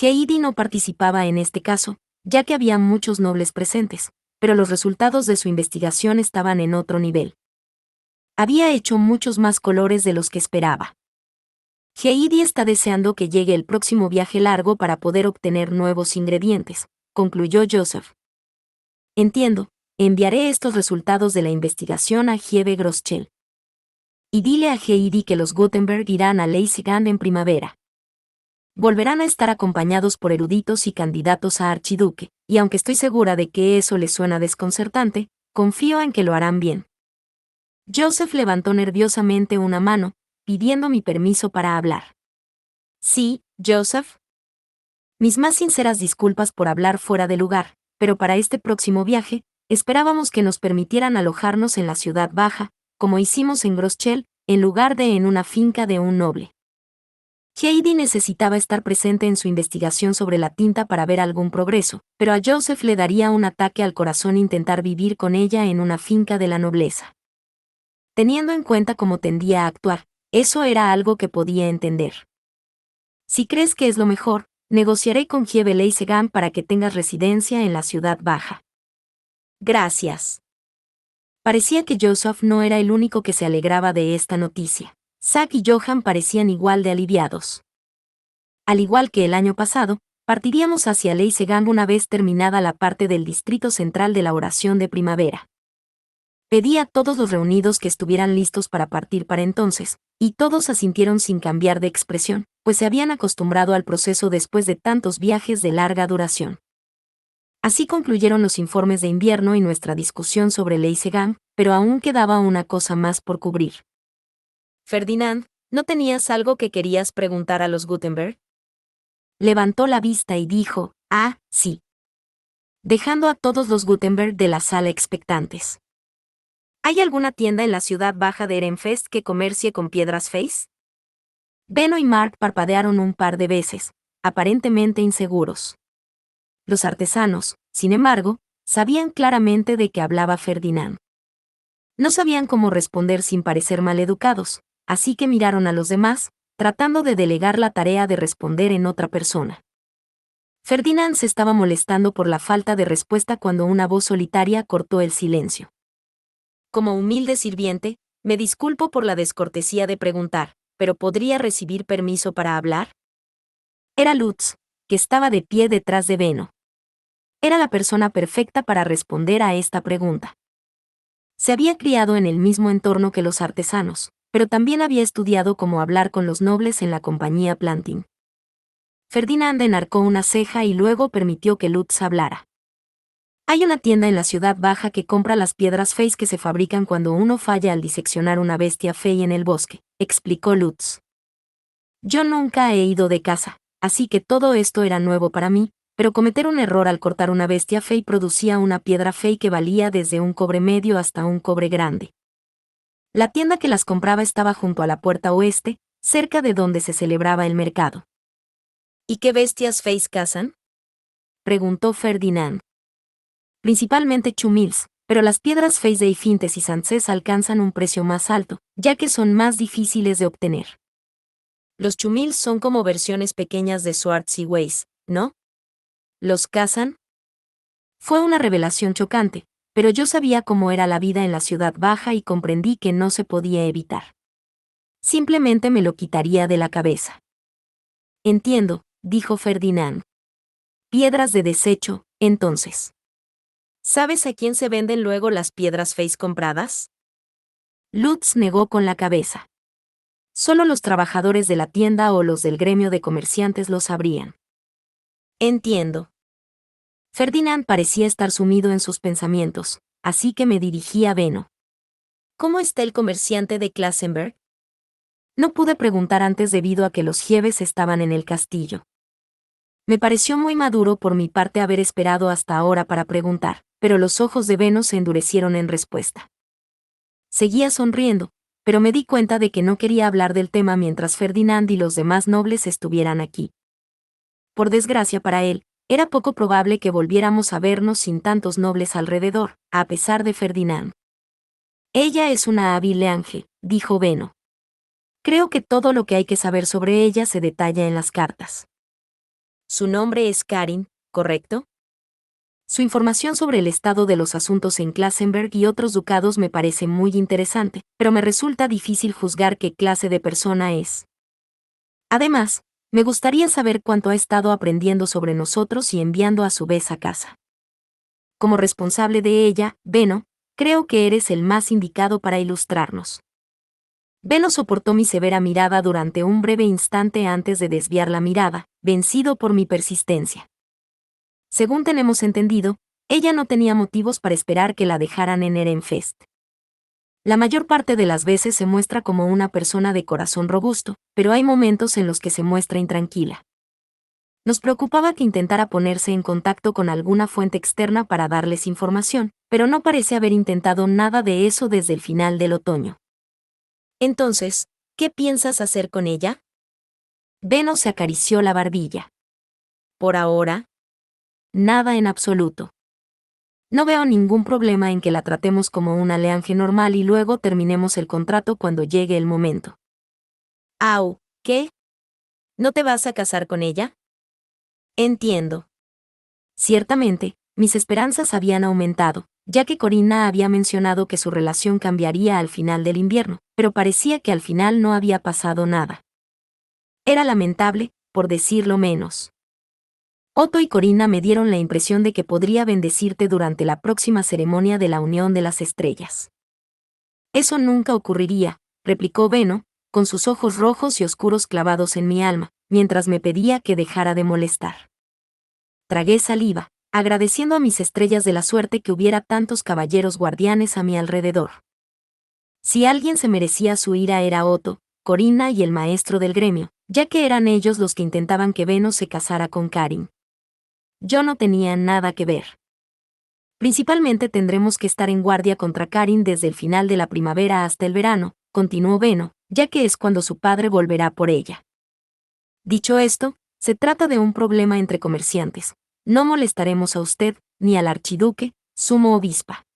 Heidi no participaba en este caso, ya que había muchos nobles presentes, pero los resultados de su investigación estaban en otro nivel. Había hecho muchos más colores de los que esperaba. Heidi está deseando que llegue el próximo viaje largo para poder obtener nuevos ingredientes, concluyó Joseph. Entiendo, enviaré estos resultados de la investigación a Gieve Groschel. Y dile a Heidi que los Gutenberg irán a Leipzig en primavera. Volverán a estar acompañados por eruditos y candidatos a archiduque, y aunque estoy segura de que eso les suena desconcertante, confío en que lo harán bien. Joseph levantó nerviosamente una mano, pidiendo mi permiso para hablar. Sí, Joseph. Mis más sinceras disculpas por hablar fuera de lugar, pero para este próximo viaje, esperábamos que nos permitieran alojarnos en la ciudad baja, como hicimos en Groschel, en lugar de en una finca de un noble. Heidi necesitaba estar presente en su investigación sobre la tinta para ver algún progreso, pero a Joseph le daría un ataque al corazón intentar vivir con ella en una finca de la nobleza. Teniendo en cuenta cómo tendía a actuar, eso era algo que podía entender. Si crees que es lo mejor, negociaré con Gieve Leipzig para que tengas residencia en la ciudad baja. Gracias. Parecía que Joseph no era el único que se alegraba de esta noticia. Zack y Johann parecían igual de aliviados. Al igual que el año pasado, partiríamos hacia Leipzig una vez terminada la parte del distrito central de la oración de primavera. Pedí a todos los reunidos que estuvieran listos para partir para entonces, y todos asintieron sin cambiar de expresión, pues se habían acostumbrado al proceso después de tantos viajes de larga duración. Así concluyeron los informes de invierno y nuestra discusión sobre Leipzig, pero aún quedaba una cosa más por cubrir. Ferdinand, ¿No tenías algo que querías preguntar a los Gutenberg? Levantó la vista y dijo, ah, sí. Dejando a todos los Gutenberg de la sala expectantes. ¿Hay alguna tienda en la ciudad baja de Ehrenfest que comercie con piedras Face? Benno y Mark parpadearon un par de veces, aparentemente inseguros. Los artesanos, sin embargo, sabían claramente de qué hablaba Ferdinand. No sabían cómo responder sin parecer maleducados, así que miraron a los demás, tratando de delegar la tarea de responder en otra persona. Ferdinand se estaba molestando por la falta de respuesta cuando una voz solitaria cortó el silencio. Como humilde sirviente, me disculpo por la descortesía de preguntar, pero ¿podría recibir permiso para hablar? Era Lutz, que estaba de pie detrás de Benno. Era la persona perfecta para responder a esta pregunta. Se había criado en el mismo entorno que los artesanos, pero también había estudiado cómo hablar con los nobles en la compañía Planting. Ferdinand enarcó una ceja y luego permitió que Lutz hablara. Hay una tienda en la ciudad baja que compra las piedras Face que se fabrican cuando uno falla al diseccionar una bestia Fey en el bosque, explicó Lutz. Yo nunca he ido de caza, así que todo esto era nuevo para mí, pero cometer un error al cortar una bestia Fey producía una piedra Fey que valía desde un cobre medio hasta un cobre grande. La tienda que las compraba estaba junto a la puerta oeste, cerca de donde se celebraba el mercado. ¿Y qué bestias Feys cazan? Preguntó Ferdinand. Principalmente chumils, pero las piedras Feys de Ifintes y Sancés alcanzan un precio más alto, ya que son más difíciles de obtener. Los chumils son como versiones pequeñas de Swords y Ways, ¿no? ¿Los cazan? Fue una revelación chocante, pero yo sabía cómo era la vida en la ciudad baja y comprendí que no se podía evitar. Simplemente me lo quitaría de la cabeza. Entiendo, dijo Ferdinand. Piedras de desecho, entonces. ¿Sabes a quién se venden luego las piedras Face compradas? Lutz negó con la cabeza. Solo los trabajadores de la tienda o los del gremio de comerciantes lo sabrían. Entiendo. Ferdinand parecía estar sumido en sus pensamientos, así que me dirigí a Benno. ¿Cómo está el comerciante de Klassenberg? No pude preguntar antes debido a que los Gieves estaban en el castillo. Me pareció muy maduro por mi parte haber esperado hasta ahora para preguntar, pero los ojos de Benno se endurecieron en respuesta. Seguía sonriendo, pero me di cuenta de que no quería hablar del tema mientras Ferdinand y los demás nobles estuvieran aquí. Por desgracia para él, era poco probable que volviéramos a vernos sin tantos nobles alrededor, a pesar de Ferdinand. Ella es una hábil ángel, dijo Benno. Creo que todo lo que hay que saber sobre ella se detalla en las cartas. Su nombre es Karin, ¿correcto? Su información sobre el estado de los asuntos en Klassenberg y otros ducados me parece muy interesante, pero me resulta difícil juzgar qué clase de persona es. Además, me gustaría saber cuánto ha estado aprendiendo sobre nosotros y enviando a su vez a casa. Como responsable de ella, Benno, creo que eres el más indicado para ilustrarnos. Benno soportó mi severa mirada durante un breve instante antes de desviar la mirada, vencido por mi persistencia. Según tenemos entendido, ella no tenía motivos para esperar que la dejaran en Ehrenfest. La mayor parte de las veces se muestra como una persona de corazón robusto, pero hay momentos en los que se muestra intranquila. Nos preocupaba que intentara ponerse en contacto con alguna fuente externa para darles información, pero no parece haber intentado nada de eso desde el final del otoño. Entonces, ¿qué piensas hacer con ella? Benno se acarició la barbilla. Por ahora, nada en absoluto. No veo ningún problema en que la tratemos como una leanje normal y luego terminemos el contrato cuando llegue el momento. Au, ¿qué? ¿No te vas a casar con ella? Entiendo. Ciertamente, mis esperanzas habían aumentado, ya que Corinna había mencionado que su relación cambiaría al final del invierno, pero parecía que al final no había pasado nada. Era lamentable, por decirlo menos. Otto y Corinna me dieron la impresión de que podría bendecirte durante la próxima ceremonia de la Unión de las Estrellas. Eso nunca ocurriría, replicó Benno, con sus ojos rojos y oscuros clavados en mi alma, mientras me pedía que dejara de molestar. Tragué saliva, agradeciendo a mis estrellas de la suerte que hubiera tantos caballeros guardianes a mi alrededor. Si alguien se merecía su ira era Otto, Corina y el maestro del gremio, ya que eran ellos los que intentaban que Beno se casara con Karin. Yo no tenía nada que ver. Principalmente tendremos que estar en guardia contra Karin desde el final de la primavera hasta el verano, continuó Beno, ya que es cuando su padre volverá por ella. Dicho esto, se trata de un problema entre comerciantes. No molestaremos a usted, ni al archiduque, sumo obispa.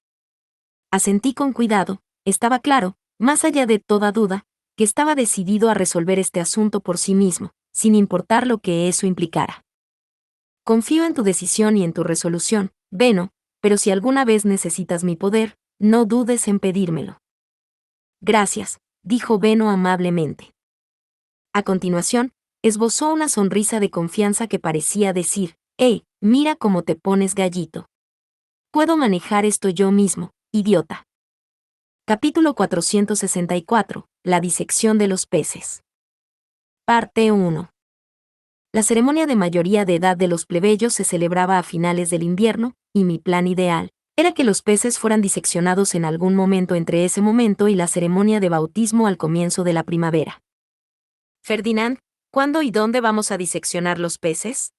Asentí con cuidado, estaba claro, más allá de toda duda, que estaba decidido a resolver este asunto por sí mismo, sin importar lo que eso implicara. Confío en tu decisión y en tu resolución, Beno, pero si alguna vez necesitas mi poder, no dudes en pedírmelo. Gracias, dijo Beno amablemente. A continuación, esbozó una sonrisa de confianza que parecía decir, mira cómo te pones gallito. Puedo manejar esto yo mismo, idiota. Capítulo 464. La disección de los peces. Parte 1. La ceremonia de mayoría de edad de los plebeyos se celebraba a finales del invierno, y mi plan ideal era que los peces fueran diseccionados en algún momento entre ese momento y la ceremonia de bautismo al comienzo de la primavera. Ferdinand, ¿cuándo y dónde vamos a diseccionar los peces?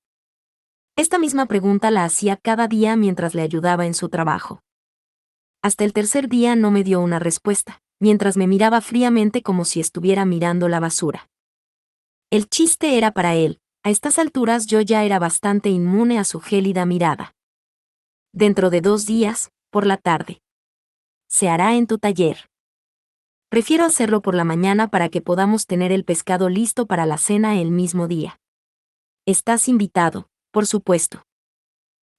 Esta misma pregunta la hacía cada día mientras le ayudaba en su trabajo. Hasta el tercer día no me dio una respuesta, mientras me miraba fríamente como si estuviera mirando la basura. El chiste era para él, a estas alturas yo ya era bastante inmune a su gélida mirada. Dentro de 2 días, por la tarde. Se hará en tu taller. Prefiero hacerlo por la mañana para que podamos tener el pescado listo para la cena el mismo día. Estás invitado, por supuesto.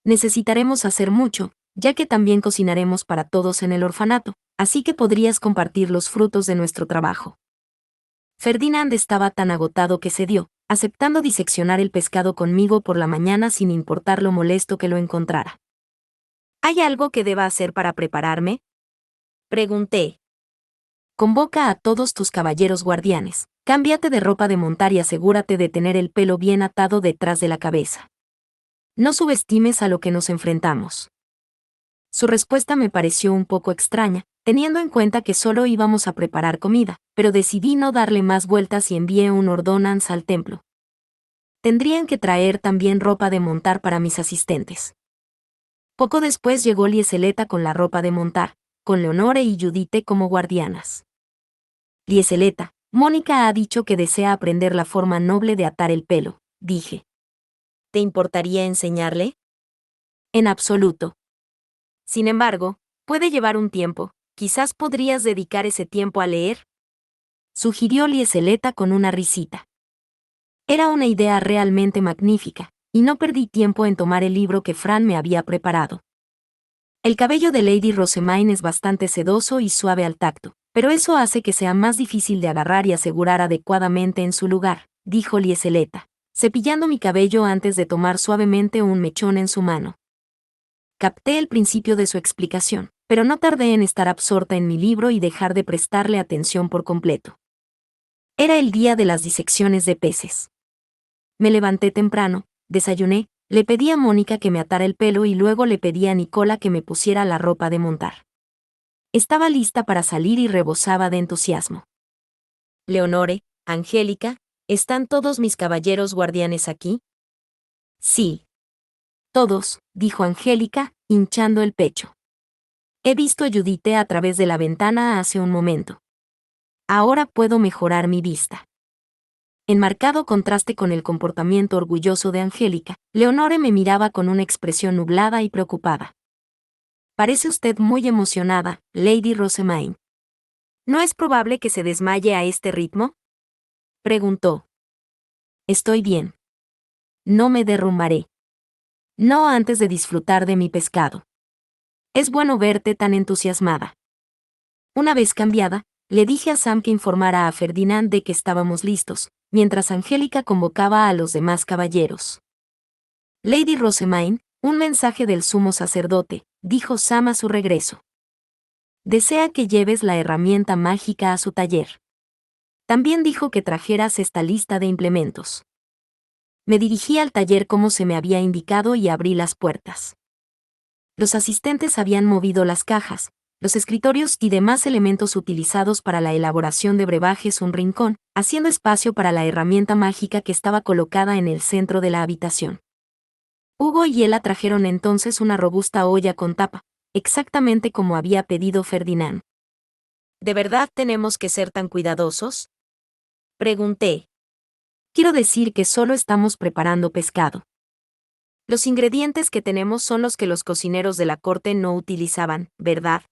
Necesitaremos hacer mucho, ya que también cocinaremos para todos en el orfanato, así que podrías compartir los frutos de nuestro trabajo. Ferdinand estaba tan agotado que cedió, aceptando diseccionar el pescado conmigo por la mañana sin importar lo molesto que lo encontrara. ¿Hay algo que deba hacer para prepararme? Pregunté. Convoca a todos tus caballeros guardianes, cámbiate de ropa de montar y asegúrate de tener el pelo bien atado detrás de la cabeza. No subestimes a lo que nos enfrentamos. Su respuesta me pareció un poco extraña, teniendo en cuenta que solo íbamos a preparar comida, pero decidí no darle más vueltas y envié un ordonance al templo. Tendrían que traer también ropa de montar para mis asistentes. Poco después llegó Lieseleta con la ropa de montar, con Leonore y Judite como guardianas. Lieseleta, Mónica ha dicho que desea aprender la forma noble de atar el pelo, dije. ¿Te importaría enseñarle? En absoluto. Sin embargo, puede llevar un tiempo, quizás podrías dedicar ese tiempo a leer, sugirió Lieseleta con una risita. Era una idea realmente magnífica, y no perdí tiempo en tomar el libro que Fran me había preparado. El cabello de Lady Rosemaine es bastante sedoso y suave al tacto, pero eso hace que sea más difícil de agarrar y asegurar adecuadamente en su lugar, dijo Lieseleta, cepillando mi cabello antes de tomar suavemente un mechón en su mano. Capté el principio de su explicación, pero no tardé en estar absorta en mi libro y dejar de prestarle atención por completo. Era el día de las disecciones de peces. Me levanté temprano, desayuné, le pedí a Mónica que me atara el pelo y luego le pedí a Nicola que me pusiera la ropa de montar. Estaba lista para salir y rebosaba de entusiasmo. Leonore, Angélica, ¿están todos mis caballeros guardianes aquí? Sí. Todos, dijo Angélica, hinchando el pecho. He visto a Judite a través de la ventana hace un momento. Ahora puedo mejorar mi vista. En marcado contraste con el comportamiento orgulloso de Angélica, Leonore me miraba con una expresión nublada y preocupada. Parece usted muy emocionada, Lady Rosemaine. ¿No es probable que se desmaye a este ritmo? Preguntó. Estoy bien. No me derrumbaré. No antes de disfrutar de mi pescado. Es bueno verte tan entusiasmada. Una vez cambiada, le dije a Sam que informara a Ferdinand de que estábamos listos, mientras Angélica convocaba a los demás caballeros. Lady Rosemaine, un mensaje del sumo sacerdote, dijo Sam a su regreso. Desea que lleves la herramienta mágica a su taller. También dijo que trajeras esta lista de implementos. Me dirigí al taller como se me había indicado y abrí las puertas. Los asistentes habían movido las cajas, los escritorios y demás elementos utilizados para la elaboración de brebajes un rincón, haciendo espacio para la herramienta mágica que estaba colocada en el centro de la habitación. Hugo y Ela trajeron entonces una robusta olla con tapa, exactamente como había pedido Ferdinand. ¿De verdad tenemos que ser tan cuidadosos?, pregunté. Quiero decir que solo estamos preparando pescado. Los ingredientes que tenemos son los que los cocineros de la corte no utilizaban, ¿verdad?,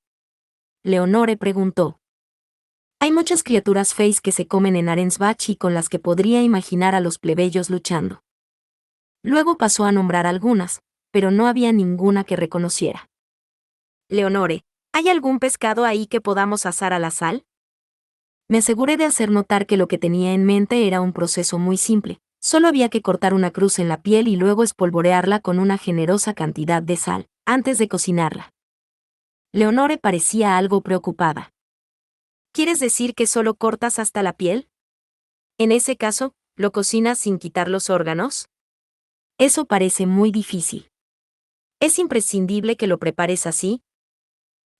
Leonore preguntó. Hay muchas criaturas feas que se comen en Arensbach y con las que podría imaginar a los plebeyos luchando. Luego pasó a nombrar algunas, pero no había ninguna que reconociera. Leonore, ¿hay algún pescado ahí que podamos asar a la sal? Me aseguré de hacer notar que lo que tenía en mente era un proceso muy simple. Solo había que cortar una cruz en la piel y luego espolvorearla con una generosa cantidad de sal, antes de cocinarla. Leonore parecía algo preocupada. ¿Quieres decir que solo cortas hasta la piel? En ese caso, ¿lo cocinas sin quitar los órganos? Eso parece muy difícil. ¿Es imprescindible que lo prepares así?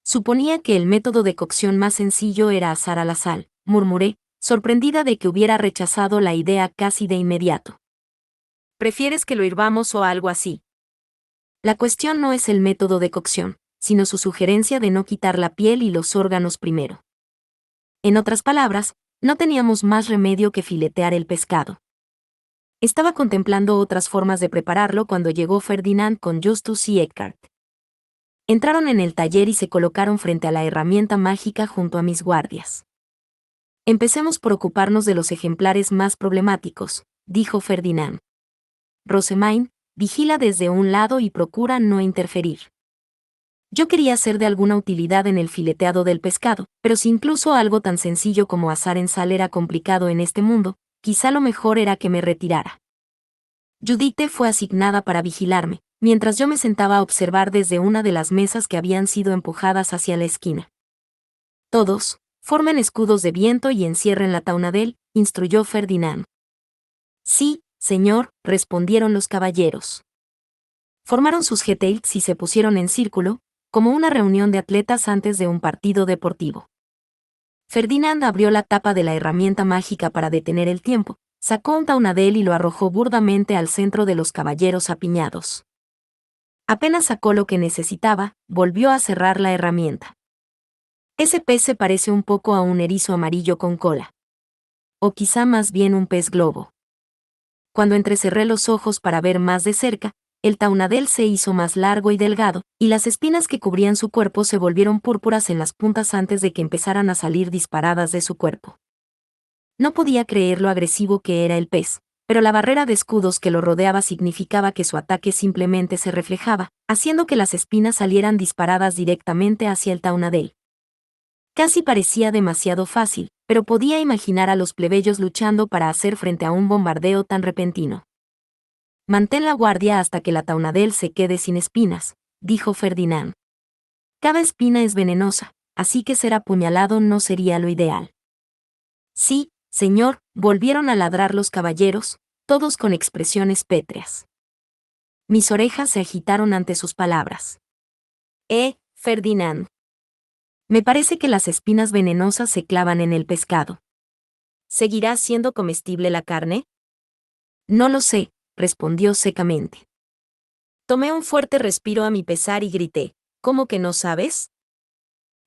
Suponía que el método de cocción más sencillo era asar a la sal, murmuré, sorprendida de que hubiera rechazado la idea casi de inmediato. ¿Prefieres que lo hirvamos o algo así? La cuestión no es el método de cocción, sino su sugerencia de no quitar la piel y los órganos primero. En otras palabras, no teníamos más remedio que filetear el pescado. Estaba contemplando otras formas de prepararlo cuando llegó Ferdinand con Justus y Eckhart. Entraron en el taller y se colocaron frente a la herramienta mágica junto a mis guardias. Empecemos por ocuparnos de los ejemplares más problemáticos, dijo Ferdinand. Rosemain, vigila desde un lado y procura no interferir. Yo quería ser de alguna utilidad en el fileteado del pescado, pero si incluso algo tan sencillo como asar en sal era complicado en este mundo, quizá lo mejor era que me retirara. Judith fue asignada para vigilarme, mientras yo me sentaba a observar desde una de las mesas que habían sido empujadas hacia la esquina. Todos, formen escudos de viento y encierren la taunadel, instruyó Ferdinand. Sí, señor, respondieron los caballeros. Formaron sus getails y se pusieron en círculo, como una reunión de atletas antes de un partido deportivo. Ferdinand abrió la tapa de la herramienta mágica para detener el tiempo, sacó un taunadel y lo arrojó burdamente al centro de los caballeros apiñados. Apenas sacó lo que necesitaba, volvió a cerrar la herramienta. Ese pez se parece un poco a un erizo amarillo con cola. O quizá más bien un pez globo. Cuando entrecerré los ojos para ver más de cerca, el taunadel se hizo más largo y delgado, y las espinas que cubrían su cuerpo se volvieron púrpuras en las puntas antes de que empezaran a salir disparadas de su cuerpo. No podía creer lo agresivo que era el pez, pero la barrera de escudos que lo rodeaba significaba que su ataque simplemente se reflejaba, haciendo que las espinas salieran disparadas directamente hacia el taunadel. Casi parecía demasiado fácil, pero podía imaginar a los plebeyos luchando para hacer frente a un bombardeo tan repentino. Mantén la guardia hasta que la taunadel se quede sin espinas, dijo Ferdinand. Cada espina es venenosa, así que ser apuñalado no sería lo ideal. Sí, señor, volvieron a ladrar los caballeros, todos con expresiones pétreas. Mis orejas se agitaron ante sus palabras. Ferdinand. Me parece que las espinas venenosas se clavan en el pescado. ¿Seguirá siendo comestible la carne? No lo sé, respondió secamente. Tomé un fuerte respiro a mi pesar y grité, ¿cómo que no sabes?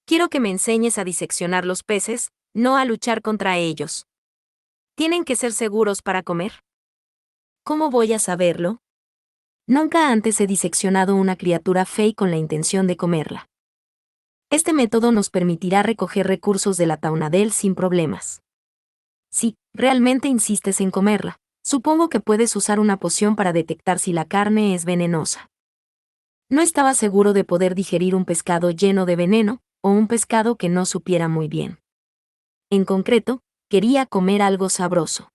Quiero que me enseñes a diseccionar los peces, no a luchar contra ellos. ¿Tienen que ser seguros para comer? ¿Cómo voy a saberlo? Nunca antes he diseccionado una criatura fey con la intención de comerla. Este método nos permitirá recoger recursos de la taunadel sin problemas. Si realmente insistes en comerla, supongo que puedes usar una poción para detectar si la carne es venenosa. No estaba seguro de poder digerir un pescado lleno de veneno, o un pescado que no supiera muy bien. En concreto, quería comer algo sabroso.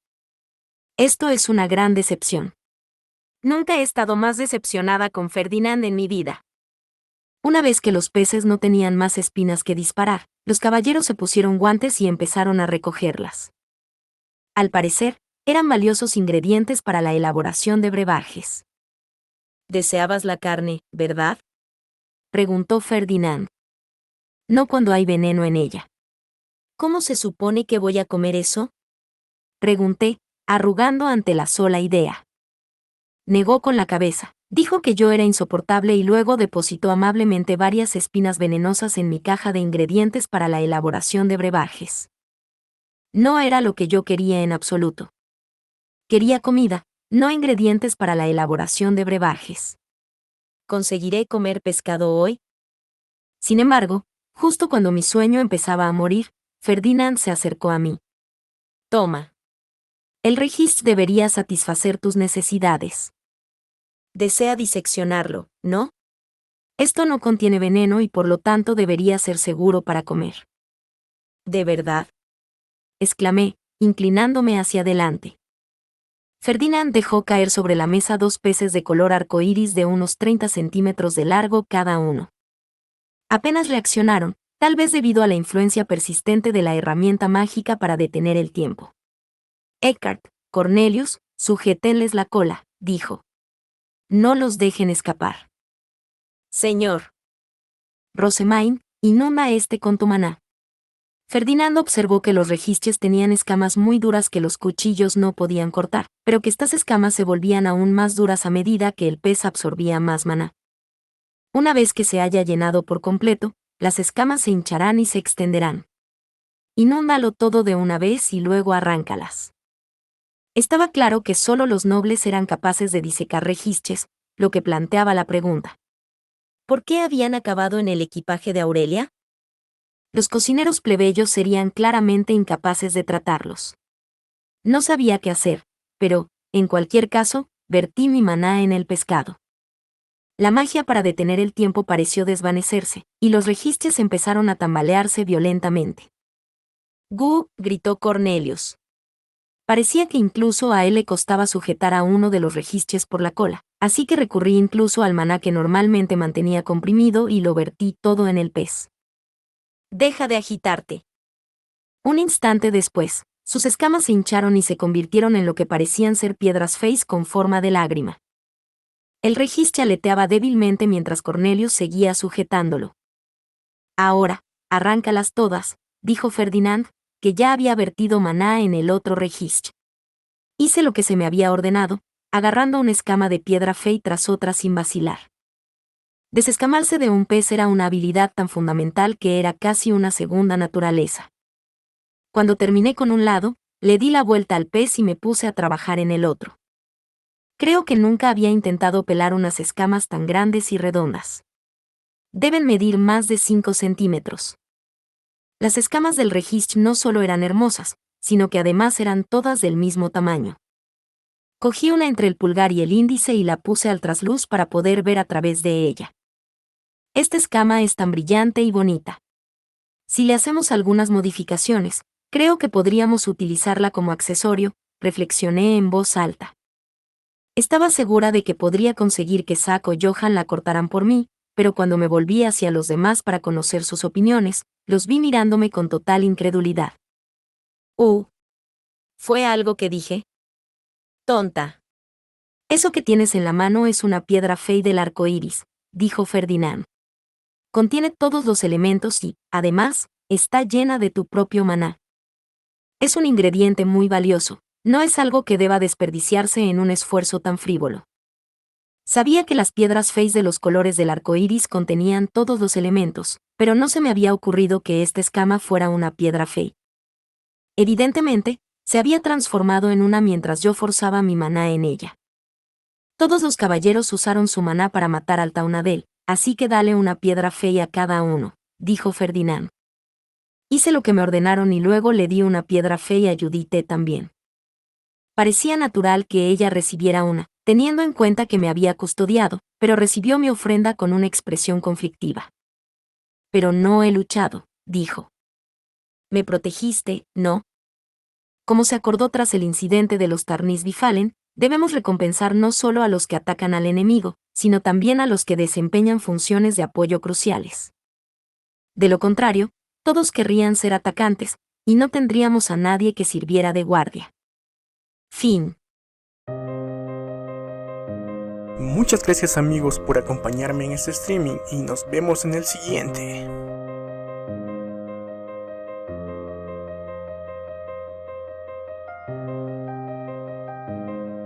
Esto es una gran decepción. Nunca he estado más decepcionada con Ferdinand en mi vida. Una vez que los peces no tenían más espinas que disparar, los caballeros se pusieron guantes y empezaron a recogerlas. Al parecer, eran valiosos ingredientes para la elaboración de brebajes. ¿Deseabas la carne, verdad?, preguntó Ferdinand. no cuando hay veneno en ella. ¿Cómo se supone que voy a comer eso? Pregunté, arrugando ante la sola idea. Negó con la cabeza. Dijo que yo era insoportable y luego depositó amablemente varias espinas venenosas en mi caja de ingredientes para la elaboración de brebajes. No era lo que yo quería en absoluto. Quería comida, no ingredientes para la elaboración de brebajes. ¿Conseguiré comer pescado hoy? Sin embargo, justo cuando mi sueño empezaba a morir, Ferdinand se acercó a mí. Toma. El registro debería satisfacer tus necesidades. Desea diseccionarlo, ¿no? Esto no contiene veneno y por lo tanto debería ser seguro para comer. ¿De verdad? Exclamé, inclinándome hacia adelante. Ferdinand dejó caer sobre la mesa 2 peces de color arcoíris de unos 30 centímetros de largo cada uno. Apenas reaccionaron, tal vez debido a la influencia persistente de la herramienta mágica para detener el tiempo. Eckhart, Cornelius, sujétenles la cola, dijo. No los dejen escapar. Señor. Rosemain, inunda con tu maná. Ferdinand observó que los registres tenían escamas muy duras que los cuchillos no podían cortar, pero que estas escamas se volvían aún más duras a medida que el pez absorbía más maná. Una vez que se haya llenado por completo, las escamas se hincharán y se extenderán. Inúndalo todo de una vez y luego arráncalas. Estaba claro que solo los nobles eran capaces de disecar registres, lo que planteaba la pregunta. ¿Por qué habían acabado en el equipaje de Aurelia? Los cocineros plebeyos serían claramente incapaces de tratarlos. No sabía qué hacer, pero, en cualquier caso, vertí mi maná en el pescado. La magia para detener el tiempo pareció desvanecerse, y los registres empezaron a tambalearse violentamente. ¡Gu! Gritó Cornelius. Parecía que incluso a él le costaba sujetar a uno de los registres por la cola, así que recurrí incluso al maná que normalmente mantenía comprimido y lo vertí todo en el pez. Deja de agitarte. Un instante después, sus escamas se hincharon y se convirtieron en lo que parecían ser piedras feas con forma de lágrima. El registre aleteaba débilmente mientras Cornelius seguía sujetándolo. Ahora, arráncalas todas, dijo Ferdinand, que ya había vertido maná en el otro registre. Hice lo que se me había ordenado, agarrando una escama de piedra fea tras otra sin vacilar. Desescamarse de un pez era una habilidad tan fundamental que era casi una segunda naturaleza. Cuando terminé con un lado, le di la vuelta al pez y me puse a trabajar en el otro. Creo que nunca había intentado pelar unas escamas tan grandes y redondas. Deben medir más de 5 centímetros. Las escamas del registro no solo eran hermosas, sino que además eran todas del mismo tamaño. Cogí una entre el pulgar y el índice y la puse al trasluz para poder ver a través de ella. Esta escama es tan brillante y bonita. Si le hacemos algunas modificaciones, creo que podríamos utilizarla como accesorio, reflexioné en voz alta. Estaba segura de que podría conseguir que Zack o Johan la cortaran por mí, pero cuando me volví hacia los demás para conocer sus opiniones, los vi mirándome con total incredulidad. ¿Fue algo que dije? Tonta. Eso que tienes en la mano es una piedra fey del arco iris, dijo Ferdinand. Contiene todos los elementos y, además, está llena de tu propio maná. Es un ingrediente muy valioso, no es algo que deba desperdiciarse en un esfuerzo tan frívolo. Sabía que las piedras feys de los colores del arco iris contenían todos los elementos, pero no se me había ocurrido que esta escama fuera una piedra fey. Evidentemente, se había transformado en una mientras yo forzaba mi maná en ella. Todos los caballeros usaron su maná para matar al Taunadel, así que dale una piedra fey a cada uno, dijo Ferdinand. Hice lo que me ordenaron y luego le di una piedra fey a Judith también. Parecía natural que ella recibiera una, teniendo en cuenta que me había custodiado, pero recibió mi ofrenda con una expresión conflictiva. Pero no he luchado, dijo. Me protegiste, ¿no? Como se acordó tras el incidente de los Tarnis Bifalen, debemos recompensar no solo a los que atacan al enemigo, sino también a los que desempeñan funciones de apoyo cruciales. De lo contrario, todos querrían ser atacantes, y no tendríamos a nadie que sirviera de guardia. Fin. Muchas gracias amigos por acompañarme en este streaming y nos vemos en el siguiente.